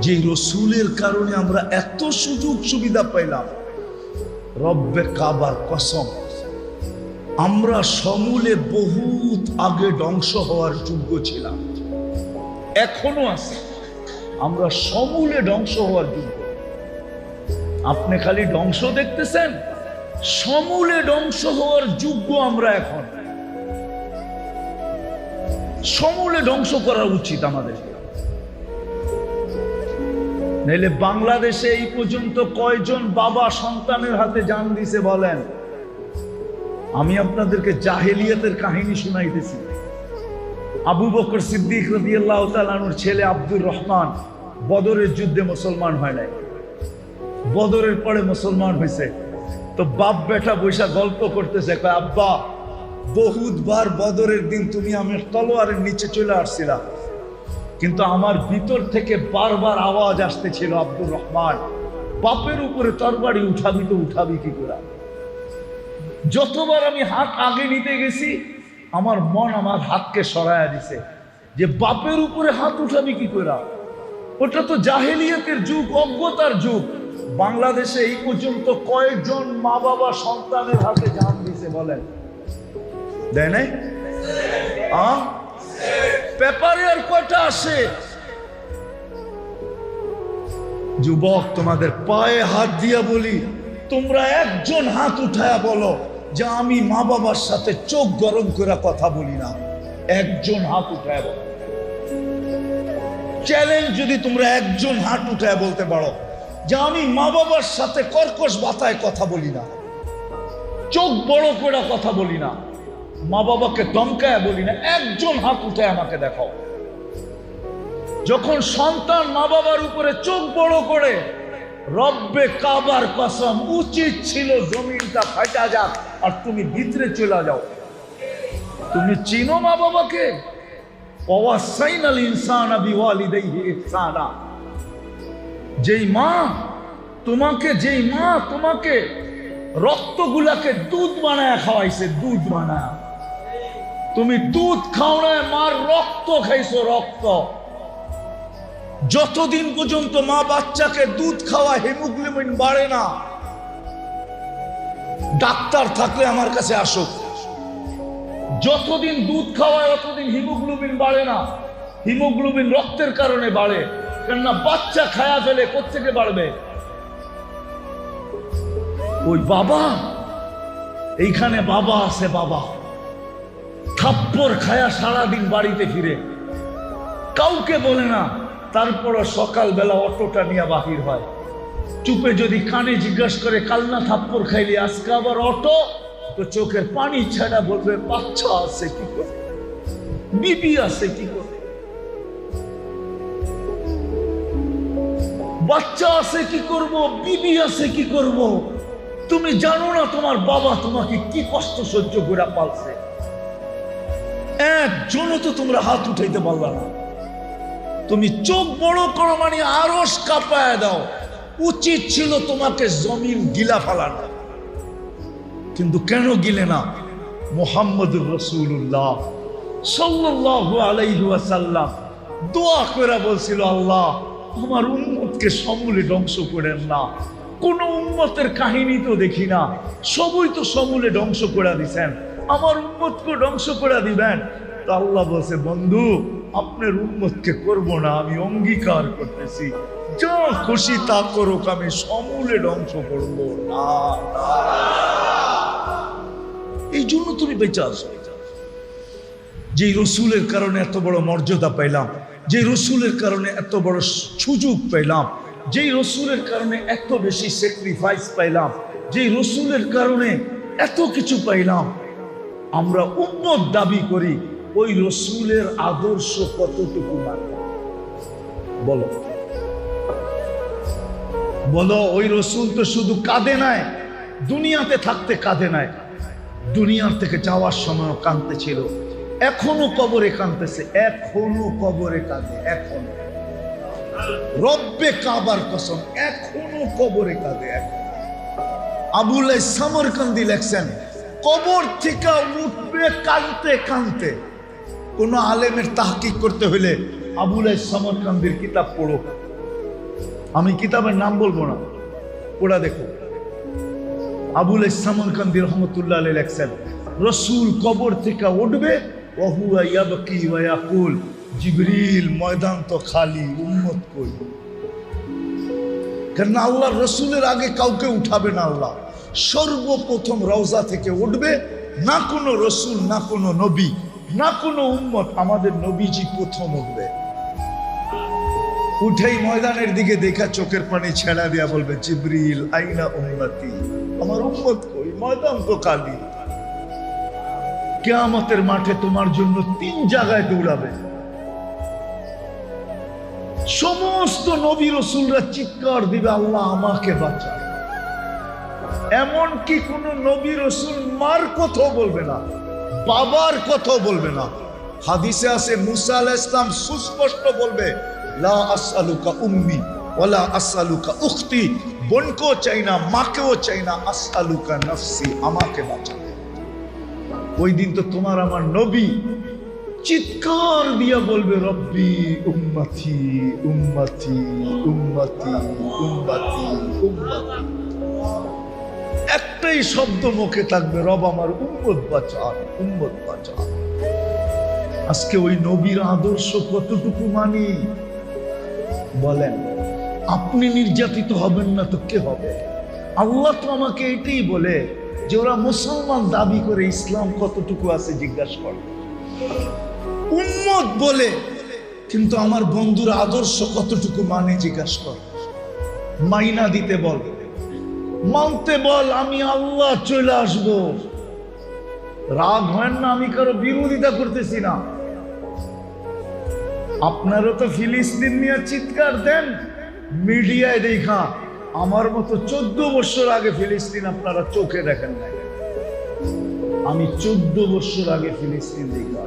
যে রসুলের কারণে আমরা এত সুযোগ সুবিধা পাইলাম। রব্বে কাবার কসম, আমরা সমূলে বহুত আগে ধ্বংস হওয়ার যোগ্য ছিলাম, এখনো আছে, আমরা সমূলে ধ্বংস হওয়ার যোগ্য। আপনি খালি ধ্বংস দেখতেছেন, সমূলে ধ্বংস হওয়ার যোগ্য আমরা এখন। সমূলে ধ্বংস করা উচিত আমাদের। নাইলে বাংলাদেশে এই পর্যন্ত কয়জন বাবা সন্তানের হাতে জান দিছে বলেন? আমি আপনাদেরকে জাহেলিয়াতের কাহিনী শুনাইতেছি। আবু বকর সিদ্দিক রাদিয়াল্লাহু তাআলা আনহুর ছেলে আব্দুর রহমান বদরের যুদ্ধে মুসলমান হয় নাই, বদরের পরে মুসলমান হয়েছে। তো বাপ বেটা বৈশা গল্প করতেছে, কয় আব্বা বহুতবার বদরের দিন তুমি আমার তলোয়ারের নিচে চলে আসছিলা, কিন্তু আমার ভিতর থেকে বারবার আওয়াজ আসতেছিল, আব্দুর রহমান বাপের উপরে তরবারি উঠাবি তো উঠাবি কি করে? যতবার আমি হাত আগে নিতে গেছি আমার মন আমার হাতকে সরায়া দিছে, যে বাপের উপরে হাত উঠাবি কি করে? ওটা তো জাহেলিয়াতের যুগ, অজ্ঞতার যুগ। বাংলাদেশে এই পর্যন্ত কয়েকজন মা বাবা সন্তানের হাতে জান দিছে বলেন? দেয় নাই? পেপারে আর কয়টা আসে? যুবক, তোমাদের পায়ে হাত দিয়া বলি, তোমরা একজন হাত উঠায়া বলো যে আমি মা বাবার সাথে চোখ গরম করে কথা বলি না। একজন হাত উঠায়া বলো। চ্যালেঞ্জ, যদি তোমরা একজন হাত উঠায়া বলতে পারো যে আমি মা বাবার সাথে কর্কশ ভাষায় কথা বলি না, চোখ বড় করে কথা বলি না, মা বাবাকে ধমকায় বলি না, একজন হাত উঠে আমাকে দেখাও। যখন সন্তান মা বাবার উপরে চোখ বড় করে, রব্বে কাবার কসম উচিত ছিল জমিনটা ফাটা যাক আর তুমি ভিতরে চলে যাও। তুমি চিনো মা বাবাকে? ওয়াসাইনাল ইনসানা বিওয়ালিদাইহি ইহসানা। যেই মা তোমাকে রক্তগুলাকে দুধ বানায় খাওয়াইছে, দুধ বানায়, তুমি দুধ খাও না, মার রক্ত খাইছো, রক্ত। যতদিন পর্যন্ত মা বাচ্চাকে দুধ খাওয়া হিমোগ্লোবিন বাড়ে না, ডাক্তার থাকলে আমার কাছে আসো, যতদিন দুধ খাওয়ায় ততদিন হিমোগ্লোবিন বাড়ে না। হিমোগ্লোবিন রক্তের কারণে বাড়ে, কেননা বাচ্চা খায়া ফেলে, কোত্থেকে বাড়বে? ওই বাবা, এইখানে বাবা আছে, বাবা থাপ্পড় খায়া সারাদিন বাড়িতে ফিরে, কাউকে বলে না, তারপর সকালবেলা অটোটা নিয়ে বাহির হয়, চুপে যদি কানে জিজ্ঞাসা করে কাল না থাপ্পড় খাইলি, আজকে আবার অটো, তো চোখের পানি ছাড়া বলবে বাচ্চা আছে কি করে, বিবি আছে কি করে, বাচ্চা আছে কি করব, বিবি আছে কি করব? তুমি জানো না তোমার বাবা তোমাকে কি কষ্ট সহ্য করে পালছে? একজনও তো তোমরা হাত উঠাইতে পারলা না। তুমি চোখ বড় করো মানে আরশ কাঁপায় দাও। উচিত ছিল তোমাকে জমিন গিলা ফেলানো, কিন্তু কেন গিলে না? মুহাম্মদুর রাসূলুল্লাহ সাল্লাল্লাহু আলাইহি ওয়াসাল্লাম দোয়া করে বলছিল, আল্লাহ আমার উম্মতকে সমূলে ধ্বংস করেন না। কোন উম্মতের কাহিনী তো দেখি না, সবই তো সমূলে ধ্বংস করে দিছেন, আমার উম্মতকে ধ্বংস করে দিবেন। তা আল্লাহ বলছে, বন্ধু আপনার উম্মতকে করব না, আমি অঙ্গীকার করতেছি, যা খুশি তা করুক, আমি সমূলে ধ্বংস করব না। এই জন্য তুমি বেঁচে আসো। যে রসুলের কারণে এত বড় মর্যাদা পাইলাম, যে রসুলের কারণে এত বড় সুযোগ পাইলাম, যেই রসুলের কারণে এত বেশি স্যাক্রিফাইস পাইলাম, যেই রসুলের কারণে এত কিছু পাইলাম, আমরা উম্মত দাবি করি, ওই রসুলের আদর্শ কতটুকু মানে বলো? বলো ওই রসুল তো শুধু কাঁদে নাই, দুনিয়াতে থাকতে কাঁদে নাই, দুনিয়ার থেকে যাওয়ার সময় কাঁদতে ছিল, এখনো কবরে কাঁদতেছে, এখনো কবরে কাঁদে, এখনো রব্বে কাবার কসম, এখনো কবরে কাঁদে। আবুল সামরকান্দি লেখছেন কবর থেকে উঠবে কাঁদতে কাঁদতে। কোন আলেমের তাহকিক করতে হইলে আবুল সামরকান্দির কিতাব পড়ো, আমি কিতাবের নাম বলবো না, পড়া দেখো। আবুল সামরকান্দি রহমতুল্লাহ আলাইহি লেখছেন রসুল কবর থেকে উঠবে, ওহুয়া ইয়াবকি ওয়া ইয়াকুল জিবরিল ময়দান তো খালি, উম্মত কই? কারণ আল্লাহর রসুলের আগে কাউকে উঠাবে না আল্লাহ। সর্বপ্রথম রওজা থেকে উঠবে, না কোনো রসুল, না কোনো নবী, না কোনো উম্মত, আমাদের নবীজি প্রথম উঠবে। উঠেই ময়দানের দিকে দেখা চোখের পানি ছেড়া দিয়া বলবে জিবরিল আইনা উম্মতি, আমার উম্মত কই? ময়দান তো খালি। কিয়ামতের মাঠে তোমার জন্য 3 জায়গায় দৌড়াবে। সমস্ত নবী রসুলরা চিৎকার দিবে আল্লাহ আমাকে বাঁচা। এমনকি কোন নবী রসুল মার কথা বলবে না, বাবার কথা বলবে না। হাদিসে আছে মুসা আলাইহিস সালাম সুস্পষ্ট বলবে লা আসআলুকা উম্মি ওয়ালা আসআলুকা উখতি, বোনকেও চাই না, মাকেও চাই না, আসআলুকা নফসি, আমাকে বাঁচা। ওই দিন তো তোমার আমার নবী চিৎকার দিয়া বলবে রব্বি উম্মতি উম্মতি উম্মতি উম্মতি উম্মতি। একটাই শব্দ মুখে থাকবে, রব আমার উম্মত বাঁচান, উম্মত বাঁচান। আজকে ওই নবীর আদর্শ কতটুকু মানি বলেন? আপনি নির্যাতিত হবেন না তো কে হবে? আল্লাহ তো আমাকে এটাই বলে যে ওরা মুসলমান দাবি করে ইসলাম কতটুকু আছে জিজ্ঞাসা করে। উম্মত বলে কিন্তু আমার বন্ধুর আদর্শ কতটুকু মানে জিজ্ঞাসা কর। মাইনা দিতে বল, মানতে বল, আমি আল্লাহ চলে আসব। রাগ হয় না, আমি কারো বিরোধিতা করতেছি না। আপনারও তো ফিলিস্তিন নিয়ে চিৎকার দেন মিডিয়ায় দেখা, আমার মতো 14 বছর আগে ফিলিস্তিন আপনারা চোখে দেখেন নাই। আমি 14 বছর আগে ফিলিস্তিন দেখা,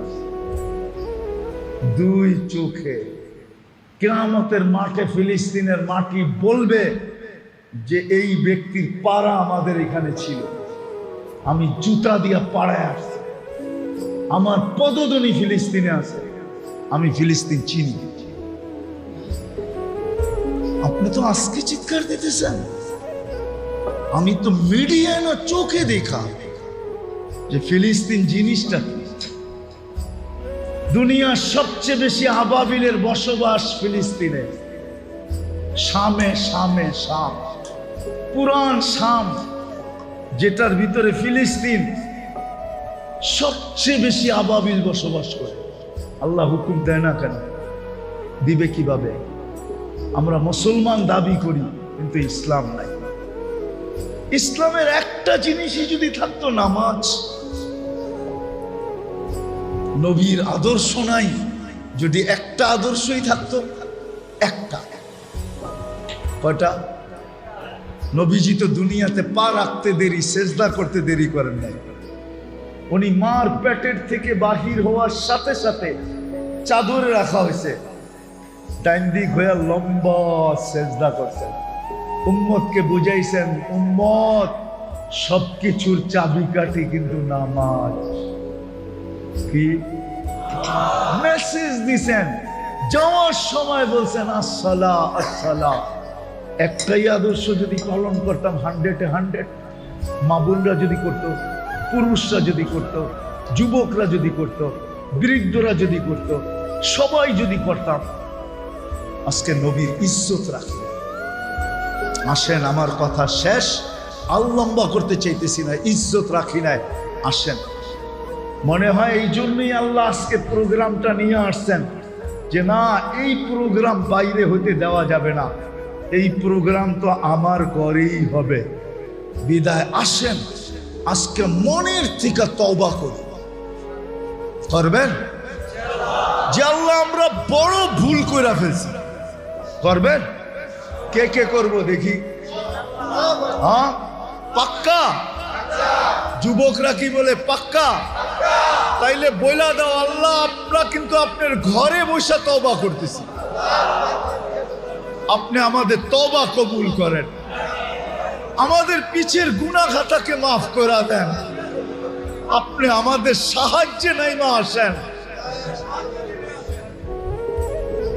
2 চোখে। কিয়ামতের মাঠে ফিলিস্তিনের মাটি বলবে যে এই ব্যক্তির পাড়া আমাদের এখানে ছিল, আমি জুতা দিয়া পাড়ায় আসছি, আমার পদধ্বনি ফিলিস্তিনে আছে, আমি ফিলিস্তিন চিনি। আপনি তো আজকে চিৎকার দিতেছেন, আমি তো মিডিয়া না চোখে দেখা যে ফিলিস্তিন জিনিসটা কি। দুনিয়ার সবচেয়ে বেশি আবাবিলের বসবাস ফিলিস্তিনে, শামে, শামে, শাম, পুরান শাম, যেটার ভিতরে ফিলিস্তিন সবচেয়ে বেশি আবাবিল বসবাস করে। আল্লাহ হুকুম দেয় না কেন? দিবে কিভাবে? আমরা মুসলমান দাবি করি কিন্তু ইসলাম নাই। ইসলামের একটা জিনিসই যদি থাকতো, নামাজ। নবীর আদর্শ নাই, যদি একটা আদর্শই থাকতো, একটা। কয়টা? নবীজি তো দুনিয়াতে পা রাখতে দেরি, সেজদা করতে দেরি করেন নাই। উনি মার পেটের থেকে বাহির হওয়ার সাথে সাথে চাদরে রাখা হয়েছে, ডাইন দিক হয়ে লম্বা সেজদা করছেন। উম্মতকে বুঝাইছেন, উম্মত সবকিছুর চাবিকাঠি কিন্তু নামাজ। কি মেসেজ দিছেন? যাওয়ার সময় বলছেন আসসালা আসসালা। একটাই আদর্শ যদি পালন করতাম 100-এ 100, মা বোনরা যদি করতো, পুরুষরা যদি করতো, যুবকরা যদি করতো, বৃদ্ধরা যদি করতো, সবাই যদি করতাম, আজকে নবীর ইজ্জত রাখি। আসেন, আমার কথা শেষ, আর লম্বা করতে চাইতেছি না, ইজ্জত রাখি নাই। আসেন, মনে হয় এই জন্যই আল্লাহ আজকে প্রোগ্রামটা নিয়ে আসছেন যে না, এই প্রোগ্রাম বাইরে হতে দেওয়া যাবে না, এই প্রোগ্রাম তো আমার ঘরেই হবে। বিদায় আসেন, আজকে মনের থেকে তওবা করি। করবেন? যে আল্লাহ আমরা বড় ভুল করে ফেলছি, করবেন?
কে কে করবো দেখি? হ্যাঁ, পাক্কা? যুবকরা কি বলে পাক্কা? তাইলে বইলা দাও, আল্লাহ আমরা কিন্তু আপনার ঘরে বসে তওবা করতেছি, আপনি আমাদের তওবা কবুল করেন, আমাদের পিছের গুনাহ খাতাকে মাফ করে দেন, আপনি আমাদের সাহায্যে নাইমা আসেন।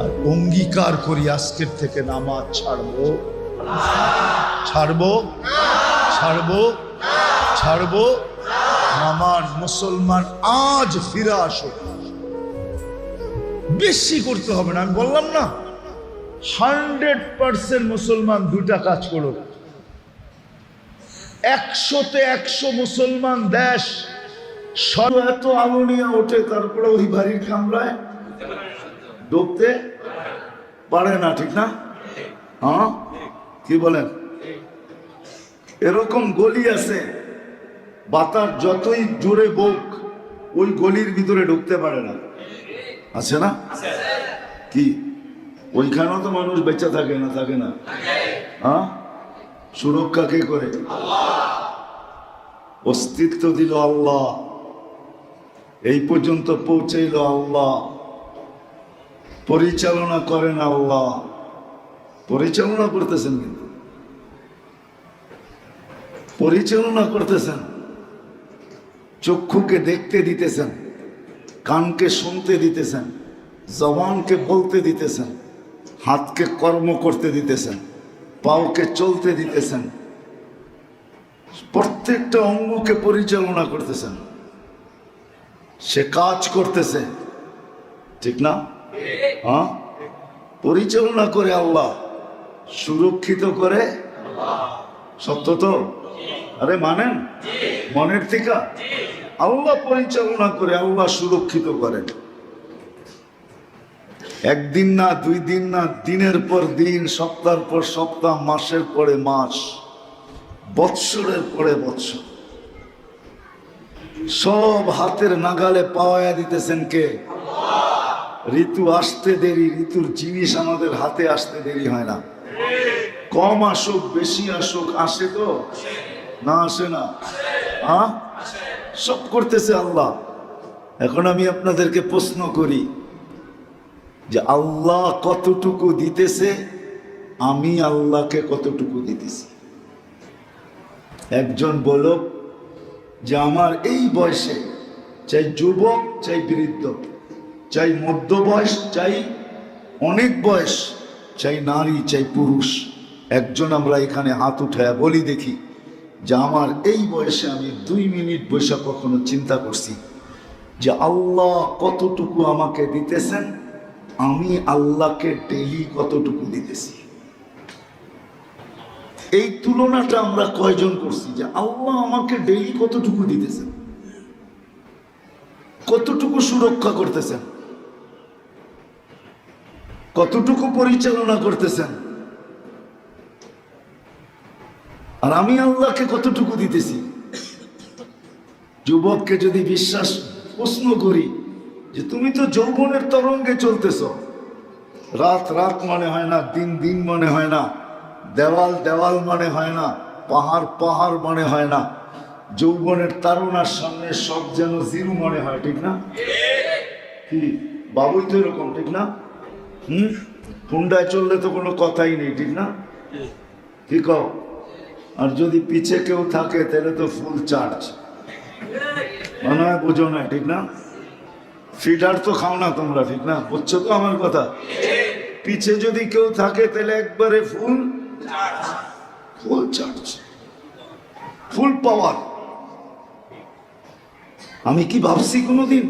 আর অঙ্গীকার করি আজকের থেকে নামাজ ছাড়বো, ছাড়বো, ছাড়বো, ছাড়বো। নামাজ মুসলমান আজ ফিরে আসো, বেশি করতে হবে না। আমি বললাম না 100% মুসলমান দুইটা কাজ করো, 100-তে 100 মুসলমান দেশ এত আলো নিয়ে ওঠে, তারপরে ওই বাড়ির কামরায় ঢুকতে পারে না, ঠিক না? হ্যাঁ, কি বলেন? এরকম গলি আছে, বাতাস যতই জোরে বক ওই গলির ভিতরে ঢুকতে পারে না, আছে না? কি ওইখানেও তো মানুষ বেঁচে থাকে না, থাকে না? হ্যাঁ, সুরক্ষা কে করে? অস্তিত্ব দিল আল্লাহ, এই পর্যন্ত পৌঁছাইল আল্লাহ, পরিচালনা করেন আল্লাহ, পরিচালনা করতেছেন, কিন্তু পরিচালনা করতেছেন, চক্ষুকে দেখতে দিতেছেন, কানকে শুনতে দিতেছেন, জবানকে বলতে দিতেছেন, হাতকে কর্ম করতে দিতেছেন, পাওকে চলতে দিতেছেন, প্রত্যেকটা অঙ্গকে পরিচালনা করতেছেন, সে কাজ করতেছে, ঠিক না? হ্যাঁ, পরিচালনা করে আল্লাহ, সুরক্ষিত করে সত্য তো? আরে মানেন মনের থেকে? আল্লাহ পরিচালনা করে, আল্লাহ সুরক্ষিত করেন। একদিন না, 2 দিন না, দিনের পর দিন, সপ্তাহের পর সপ্তাহ, মাসের পরে মাস, বৎসরের পরে বৎসর, সব হাতের নাগালে পাওয়া দিতেছেন কে? ঋতু আসতে দেরি, ঋতুর জিনিস আমাদের হাতে আসতে দেরি হয় না, কম আসুক বেশি আসুক, আসে তো না, আসে না? হ্যাঁ, সব করতেছে আল্লাহ। এখন আমি আপনাদেরকে প্রশ্ন করি যে আল্লাহ কতটুকু দিতেছে, আমি আল্লাহকে কতটুকু দিতেছি? একজন বলো যে আমার এই বয়সে, চাই যুবক চাই বৃদ্ধ, চাই মধ্য বয়স চাই অনেক বয়স, চাই নারী চাই পুরুষ, একজন আমরা এখানে হাত উঠায় বলি দেখি যে আমার এই বয়সে আমি 2 মিনিট বসে কখনো চিন্তা করছি যে আল্লাহ কতটুকু আমাকে দিতেছেন, আমি আল্লাহকে ডেইলি কতটুকু দিতেছি? এই তুলনাটা আমরা কয়জন করছি যে আল্লাহ আমাকে ডেইলি কতটুকু দিতেছেন, কতটুকু সুরক্ষা করতেছেন, কতটুকু পরিচালনা করতেছেন, আর আমি আল্লাহকে কতটুকু দিতেছি? যুবককে যদি বিশ্বাস প্রশ্ন করি যে তুমি তো যৌবনের তরঙ্গে চলতেছ, রাত রাত মনে হয় না, দিন দিন মনে হয় না, দেওয়াল দেওয়াল মনে হয় না, পাহাড় পাহাড় মনে হয় না, যৌবনের তারুণার সামনে সব যেন জিরু মনে হয়, ঠিক না? কি বাবুই তো এরকম, ঠিক না? হুন্ডায় চললে তো কোনো কথাই নেই, ঠিক না? কি কও? আর যদি পিছে কেউ থাকে তাহলে তো ফুল চার্জ, মনে হয় বুঝো না, ঠিক না? ফিডার তো খাও না তোমরা, ঠিক না? বুঝছো তো আমার কথা? পিছে যদি কেউ থাকে তাহলে একবারে ফুল চার্জ, ফুল পাওয়ার। আমি কি ভাবছি কোনোদিন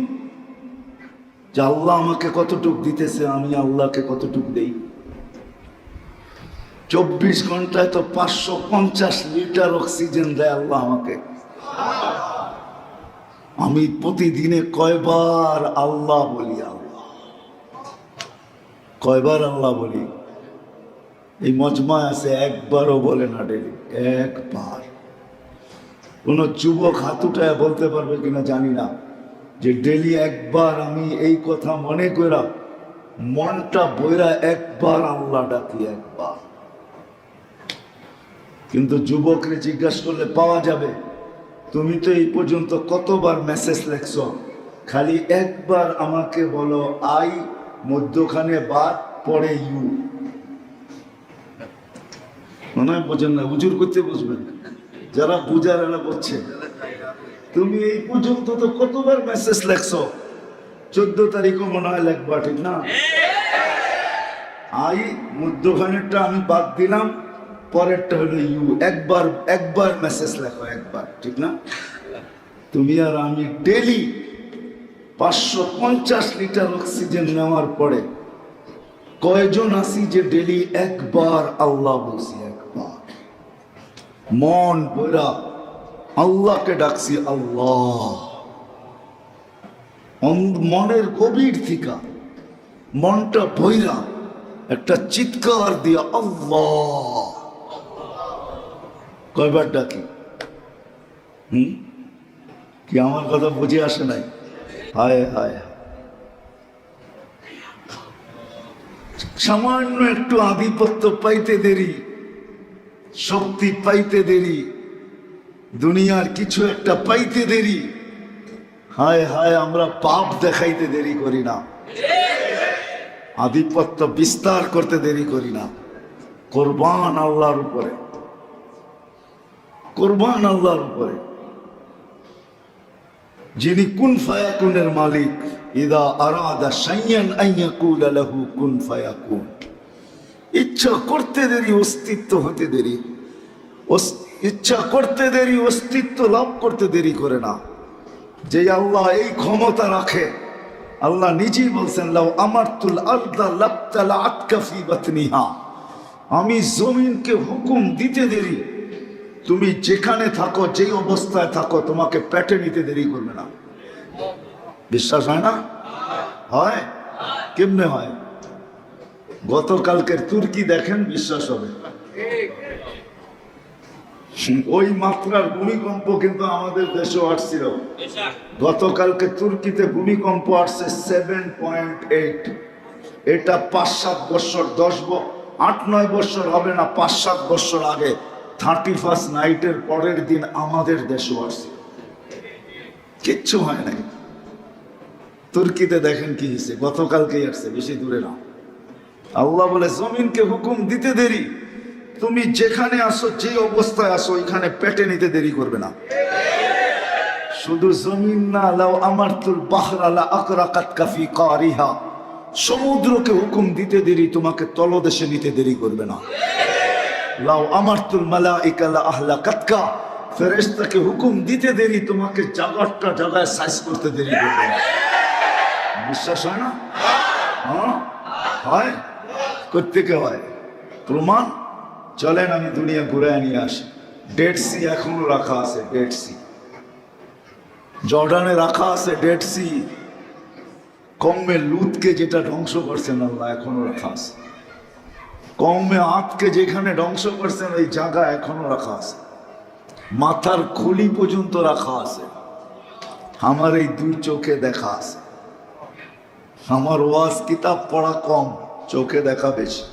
যে আল্লাহ আমাকে কতটুক দিতেছে, আমি আল্লাহকে কতটুক দেই? 24 ঘন্টায় তো 550 লিটার অক্সিজেন দেয় আল্লাহ আমাকে। আমি প্রতিদিনে কয়বার আল্লাহ বলি? আল্লাহ কয়বার আল্লাহ বলি? এই মজমা আছে, একবারও বলে না ডেলি, একবার। কোন যুবক হাত উঠায় বলতে পারবে কিনা জানি না যে ডেলি একবার আমি এই কথা মনে করা, মনটা বইরা একবার আল্লাহ ডাকি, একবার। কিন্তু যুবকরে জিজ্ঞাসা করলে পাওয়া যাবে, তুমি তো এই পর্যন্ত কতবার মেসেজ লেখছো, খালি একবার আমাকে বলো আই মধ্যখানে বাদ পরে ইউ। মনে হয় বোঝেন না, হুজুর করতে বুঝবেন, যারা বুঝার এরা বুঝছে। তুমি এই পর্যন্ত তো কতবার মেসেজ লেখছো, 14 তারিখও মনে হয় লেখবা, ঠিক না? আই মধ্যখানেরটা আমি বাদ দিলাম, পরেরটা হলো ইউ। একবার মেসেজ লেখো, একবার, ঠিক না? তুমি আর আমি ডেলি 550 লিটার অক্সিজেন নেওয়ার পরে কয়জন আছি যে ডেলি একবার আল্লাহ বলছি? একবার মন ভরা আল্লাহকে ডাকছি, আল্লাহ। মনের গভীর থেকে মনটা ভৈরা একটা চিৎকার দিয়া আল্লাহ। কয়বার ডাকি? কি আমার কথা বুঝে আসে নাই? হায় হায়, সামান্য একটু আধিপত্য পাইতে দেরি, শক্তি পাইতে দেরি, দুনিয়ার কিছু একটা পাইতে দেরি, হায় হায় আমরা পাপ দেখাইতে দেরি করি না, আধিপত্য বিস্তার করতে দেরি করি না। কোরবান আল্লাহর উপরে, কোরবান আল্লাহর উপরে, যিনি কুন ফায়াকুনের মালিক। ইদা আরাদা শাইয়ান আন ইয়াকুলা লাহু কুন ফায়াকুন। ইচ্ছা করতে দেরি, অস্তিত্ব হতে দেরি, ইচ্ছা করতে দেরি, অস্তিত্ব লাভ করতে দেরি করে না। যে আল্লাহ এই ক্ষমতা রাখে, আল্লাহ নিজেই বলছেন লাউ আমারতুল আরদা লাবতালাআতকা ফি বাতনিহা। আমি জমিনকে হুকুম দিতে দেরি, তুমি যেখানে থাকো, যেই অবস্থায় থাকো, তোমাকে পেটে নিতে দেরি করবে না। বিশ্বাস হয় না? হয়? কেমনে হয়? গতকালকের তুর্কি দেখেন, বিশ্বাস হবে। ওই মাত্রার ভূমিকম্প কিন্তু আমাদের দেশেও আসছিল। গতকালকে তুর্কিতে ভূমিকম্প আসছে 7.8। এটা 5-7 বছর, 8-9 বছর হবে না, 5-7 বছর আগে 31st নাইটের পরের দিন আমাদের দেশেও আসছিল। কিচ্ছু হয় নাই। তুর্কিতে দেখেন কি হয়েছে, গতকালকেই আসছে, বেশি দূরে না। আল্লাহ বলে জমিনকে হুকুম দিতে দেরি, তুমি যেখানে আসো, যে অবস্থায় আসো, ওইখানে পেটে নিতে দেরি করবে না। শুধু জমিন না, লাউ আমারতুল বাহরা লা আকরাকাতকা ফি কারিহা। সমুদ্রকে হুকুম দিতে দেরি, তোমাকে তলদেশে নিতে দেরি করবে না। লাউ আমারতুল মালাইকা লা আহলাকাতকা। ফেরেশতাকে হুকুম দিতে দেরি, তোমাকে জায়গাটা জায়গায় সাইজ করতে দেরি করবে না। বিশ্বাস হয় না? হ্যাঁ হয়, প্রত্যেকে হয়। প্রমাণ, চলেন আমি দুনিয়া ঘুরে নিয়ে আসি। ডেড সি এখনো রাখা আছে, ডেড সি জর্ডানে রাখা আছে, ডেড সি। কৌমে লুতকে যেটা ধ্বংস করছেন আল্লাহ, এখনো রাখা আছে। কৌমে আতকে যেখানে ধ্বংস করছেন, ওই জায়গা এখনো রাখা আছে। মাথার খুলি পর্যন্ত রাখা আছে। আমার এই 2 চোখে দেখা আছে। আমার ওয়াজ কিতাব পড়া কম, চোখে দেখা বেশি।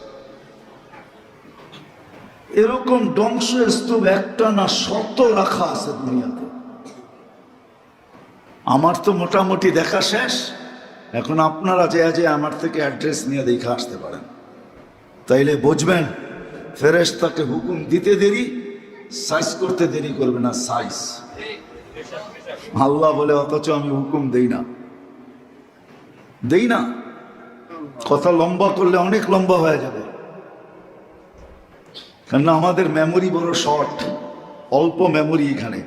এরকম ধ্বংসস্তূপ একটা না 100 রাখা আছে দুনিয়াতে। আমার তো মোটামুটি দেখা শেষ। এখন আপনারা যে আমার থেকে অ্যাড্রেস নিয়ে দেখে আসতে পারেন, তাইলে বুঝবেন ফেরেশতাকে হুকুম দিতে দেরি, সাইজ করতে দেরি করবে না। সাইজ আল্লাহ বলে, অথচ আমি হুকুম দেই না। কথা লম্বা করলে অনেক লম্বা হয়ে যাবে, কেননা আমাদের মেমোরি বড় শর্ট, অল্প মেমোরি এখানে।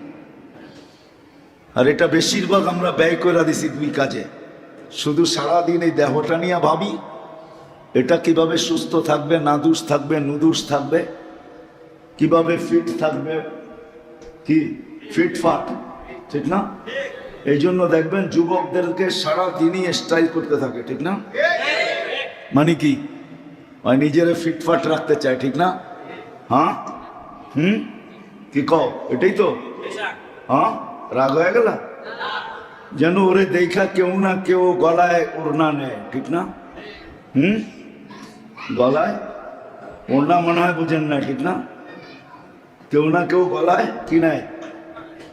আর এটা বেশিরভাগ আমরা ব্যয় করে দিছি 2 কাজে। শুধু সারাদিন এই দেহটা নিয়ে ভাবি, এটা কিভাবে সুস্থ থাকবে, নাদুস থাকবে, নুদুস থাকবে, কিভাবে ফিট থাকবে, কি ফিটফাট, ঠিক না? এই জন্য দেখবেন যুবকদেরকে সারাদিনই স্টাইল করতে থাকে, ঠিক না? মানে কি, নিজেরা ফিটফাট রাখতে চায়, ঠিক না? হ্যাঁ, কি কও, এটাই তো। হ্যাঁ, রাগ হয়ে গেল যেন ওরে দেখা কেউ না কেউ গলায় ওড়না নেয়, ঠিক না? গলায় ওড়না মনে হয়, বুঝেন না, ঠিক না? কেউ না কেউ গলায় কি নেয়,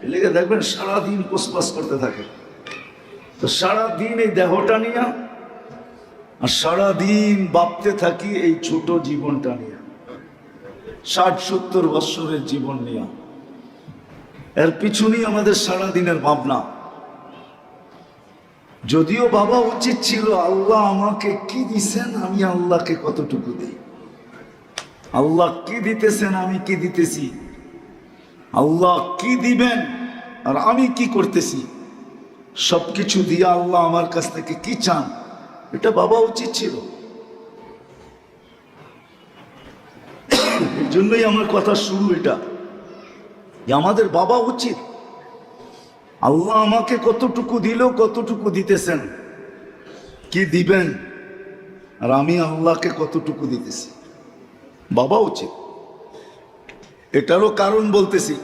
এলাকা দেখবেন সারাদিন পোষপাস করতে থাকে। তো সারাদিন এই দেহটা নিয়ে আর সারাদিন ভাবতে থাকি এই ছোট জীবনটা নিয়ে, 60-70 বৎসরের জীবন নিয়ে। এর পিছনেই আমাদের সারাদিনের ভাবনা। যদিও বাবা উচিত ছিল আল্লাহ আমাকে কি দিছেন, আমি আল্লাহকে কতটুকু দিই, আল্লাহ কি দিতেছেন, আমি কি দিতেছি, আল্লাহ কি দিবেন আর আমি কি করতেছি, সবকিছু দিয়ে আল্লাহ আমার কাছ থেকে কি চান, এটা বাবা উচিত ছিল। এই জন্যই আমার কথা শুরু এটা, যে আমাদের বাবা উচিত আল্লাহ আমাকে কতটুকু দিল, কতটুকু দিতেছেন, কি দিবেন, আর আমি আল্লাহকে কতটুকু দিতেছি, বাবা উচিত। এটারও কারণ বলতেছি,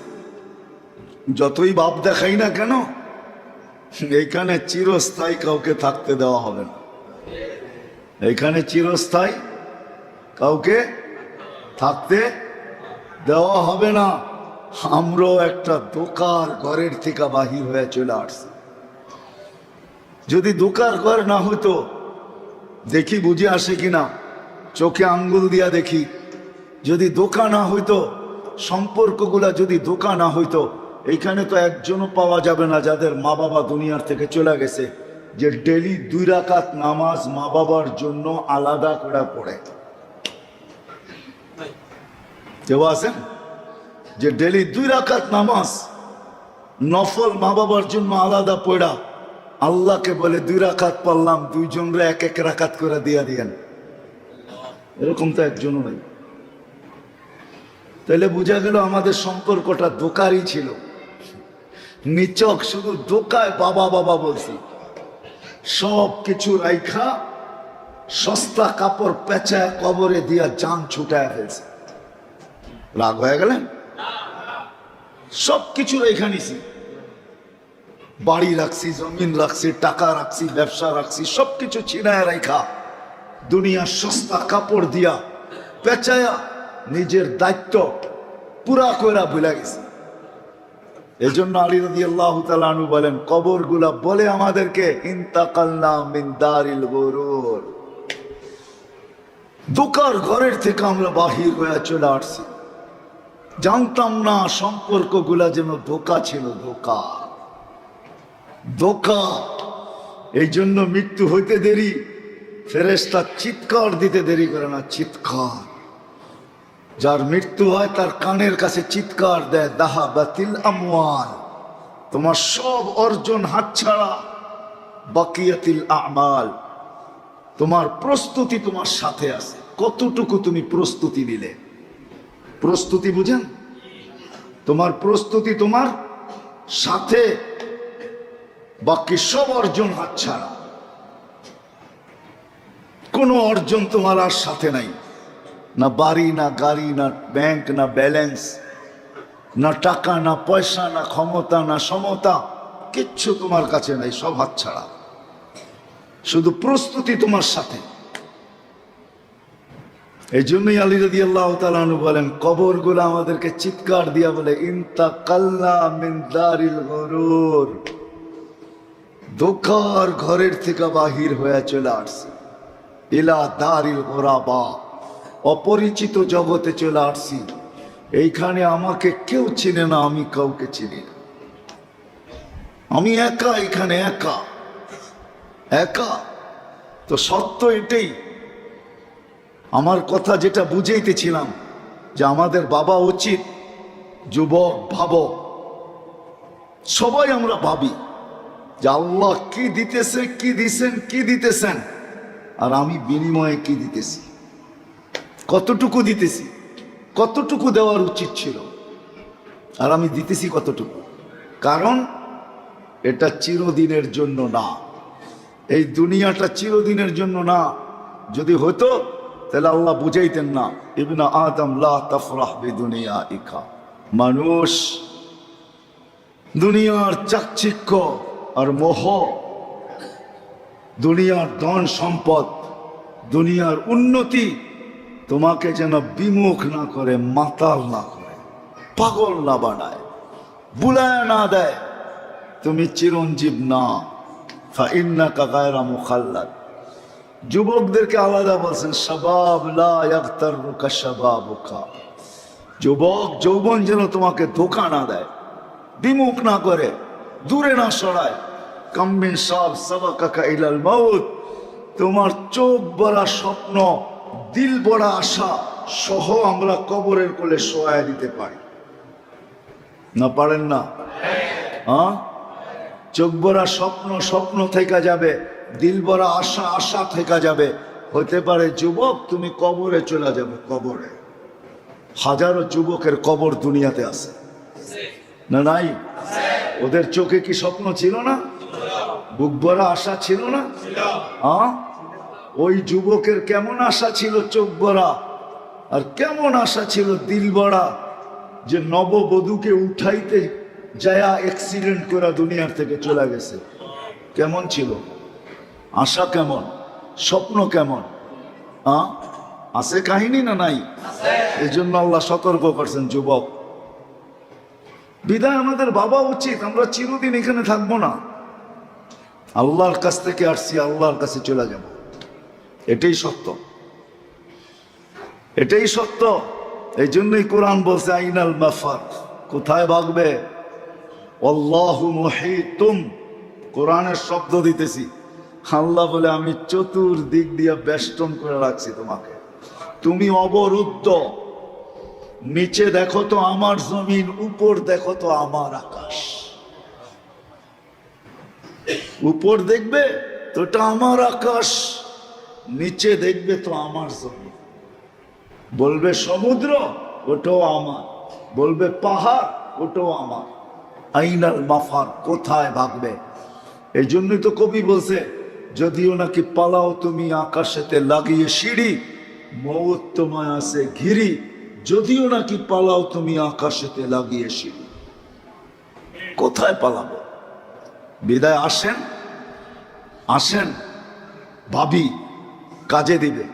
যতই বাপ দেখাই না কেন এইখানে চিরস্থায়ী কাউকে থাকতে দেওয়া হবে না, এইখানে চিরস্থায়ী কাউকে থাকতে দেওয়া হবে না। আমরাও একটা দোকার ঘরের থেকে বাহির হয়ে চলে আসছি। যদি দোকার ঘর না হইতো, দেখি বুঝে আসে কিনা, চোখে আঙ্গুল দিয়া দেখি, যদি দোকান না হইতো, সম্পর্কগুলা যদি দোকান না হইতো, এইখানে তো একজনও পাওয়া যাবে না যাদের মা বাবা দুনিয়ার থেকে চলে গেছে, যে ডেলি 2 রাকাত নামাজ মা বাবার জন্য আলাদা করে পড়ে। কেউ আছেন যে ডেলি 2 রাকাত নামাজ নফল মা বাবার জন্য আলাদা পড়া, আল্লাহকে বলে 2 রাকাত পড়লাম, 2 জনরে 1-1 রাকাত করে দিয়া দিয়েন? এরকম তো একজনও নাই। তাহলে বোঝা গেল আমাদের সম্পর্কটা দোকারই ছিল, নিচক শুধু দোকায় বাবা বাবা বলছি। সব কিছু রাইখা সস্তা কাপড় পেঁচায় কবরে দিয়া জান ছুটায় ফেলছে। রাগ হয়ে গেলেন? সব কিছু রেখা নিছি, বাড়ি রাখছি, জমিন রাখছি, টাকা রাখছি, ব্যবসা রাখছি, সবকিছু ছিনায় রাখা দুনিয়ার সস্তা কাপড় দিয়া পেঁচায়া নিজের দায়িত্ব পুরা কইরা ভুলে গেছে। এই জন্য আলী রাদিয়াল্লাহু তাআলা আনহু বলেন, কবরগুলা বলে আমাদেরকে ইন্তাকালনা মিন দারিল গুরুর, দোকার ঘরের থেকে আমরা বাহির হয়ে চলে আসছি। জানতাম না সম্পর্কগুলা যেন ধোঁকা ছিল, ধোঁকা ধোঁকা। এই জন্য মৃত্যু হইতে দেরি, ফেরেশতা চিৎকার দিতে দেরি করে না, চিৎকার। যার মৃত্যু হয় তার কানের কাছে চিৎকার দেয়, দাহাবাতিল আমওয়াল, তোমার সব অর্জন হাতছাড়া, বাকিয়াতিল আমাল, তোমার প্রস্তুতি তোমার সাথে আছে। কতটুকু তুমি প্রস্তুতি নিলে? প্রস্তুতি বুঝেন? তোমার প্রস্তুতি তোমার সাথে, বাকি সব অর্জন হাতছাড়া। কোনো অর্জন তোমার আর সাথে নাই, না বাড়ি, না গাড়ি, না ব্যাংক, না ব্যালেন্স, না টাকা, না পয়সা, না ক্ষমতা, না সমতা, কিচ্ছু তোমার কাছে নাই, সব হাতছাড়া। শুধু প্রস্তুতি তোমার সাথে। এই জন্যই আলী রাদিয়াল্লাহু তাআলা আনহু বলেন, কবরগুলো আমাদেরকে চিৎকার দিয়া বলে, ইন্তাকালনা মিন দারিল গুরুর, ধোঁকার ঘরের থেকে বাহির হয়ে চলে আসছে, ইলা দারিল গুরাবা, অপরিচিত জগতে চলে আসছি। এইখানে আমাকে কেউ চিনে না, আমি কাউকে চিনি না, আমি একা, এখানে একা একা। তো সত্য এটাই। আমার কথা যেটা বুঝাইতেছিলাম, যে আমাদের বাবা উচিত, যুবক ভাবো, সবাই আমরা ভাবি যে আল্লাহ কি দিতেছে, কি দিছেন, কি দিতেছেন, আর আমি বিনিময়ে কি দিতেছি, কতটুকু দিতেছি, কতটুকু দেওয়ার উচিত ছিল, আর আমি দিতেছি কতটুকু। কারণ এটা চিরদিনের জন্য না, এই দুনিয়াটা চিরদিনের জন্য না। যদি হতো তাহলে আল্লাহ বুঝাইতেন না, ইবনা আদম লা তাফরাহ বিদুনিয়াইকা, মানুষ দুনিয়ার চাকচিক্য আর মোহ, দুনিয়ার ধন সম্পদ, দুনিয়ার উন্নতি তোমাকে যেন বিমুখ না করে, মাতাল না করে। পাগল না বানায়, বুলায় না দেয়, তুমি চিরঞ্জীব না। ফাইন্নাকা গায়রা মুখাল্লাদ। যুবকদেরকে আলাদা বলছেন, শাবাব লা ইয়াগতাররুকা শাবাবুকা। যুবক যৌবন যেন তোমাকে ধোঁকা না দেয়, বিমুখ না করে, দূরে না সরায়। কাম্মিন সাব সাবাকাকা ইলাল মাউত। তোমার চোখ ভরা স্বপ্ন, দিল ভরা আশা সহ আমরা কবরের কোলে শোয়ায় দিতে পারি না? পারেন না? হ্যাঁ, চোখ ভরা স্বপ্ন স্বপ্ন থেকে যাবে, দিল ভরা আশা আশা থেকে যাবে। হতে পারে যুবক তুমি কবরে চলে যাবে। কবরে হাজারো যুবকের কবর দুনিয়াতে আছে না? নাই? ওদের চোখে কি স্বপ্ন ছিল না? বুক ভরা আশা ছিল না? ওই যুবকের কেমন আশা ছিল চোখ ভরা, আর কেমন আশা ছিল দিল ভরা, যে নববধূকে উঠাইতে যায়া অ্যাক্সিডেন্ট করা দুনিয়ার থেকে চলে গেছে। কেমন ছিল আশা, কেমন স্বপ্ন, কেমন আছে কাহিনী না নাই? এই জন্য আল্লাহ সতর্ক করছেন, যুবক বিদায় আমাদের ভাবা উচিত আমরা চিরদিন এখানে থাকবো না। আল্লাহর কাছ থেকে আসছি, আল্লাহর কাছে চলে যাব। এটাই সত্য, এটাই সত্য। এই জন্যই কোরআন বলছে আইনাল মাফার, কোথায় ভাগবে? আল্লাহু মুহীতুম। কোরআনের শব্দ দিতেছি, আল্লাহ বলে আমি চতুর্দিক দিয়ে বেষ্টন করে রাখছি তোমাকে, তুমি অবরুদ্ধ। নিচে দেখো তো আমার জমিন, উপর দেখো তো আমার আকাশ। উপর দেখবে তো এটা আমার আকাশ, নিচে দেখবে তো আমার জমিন। বলবে সমুদ্র, ওটাও আমার। বলবে পাহাড়, ওটাও আমার। আইনাল মাফার, কোথায় ভাগবে? এই জন্যই তো কবি বলছে, যদিও নাকি পালাও তুমি আকাশেতে লাগিয়ে সিঁড়ি, মৌত তোমায় আছে ঘিরি। যদিও নাকি পালাও তুমি আকাশেতে লাগিয়ে সিঁড়ি, কোথায় পালাবো? বিদায় আসেন, আসেন ভাবি কাজে দিবে।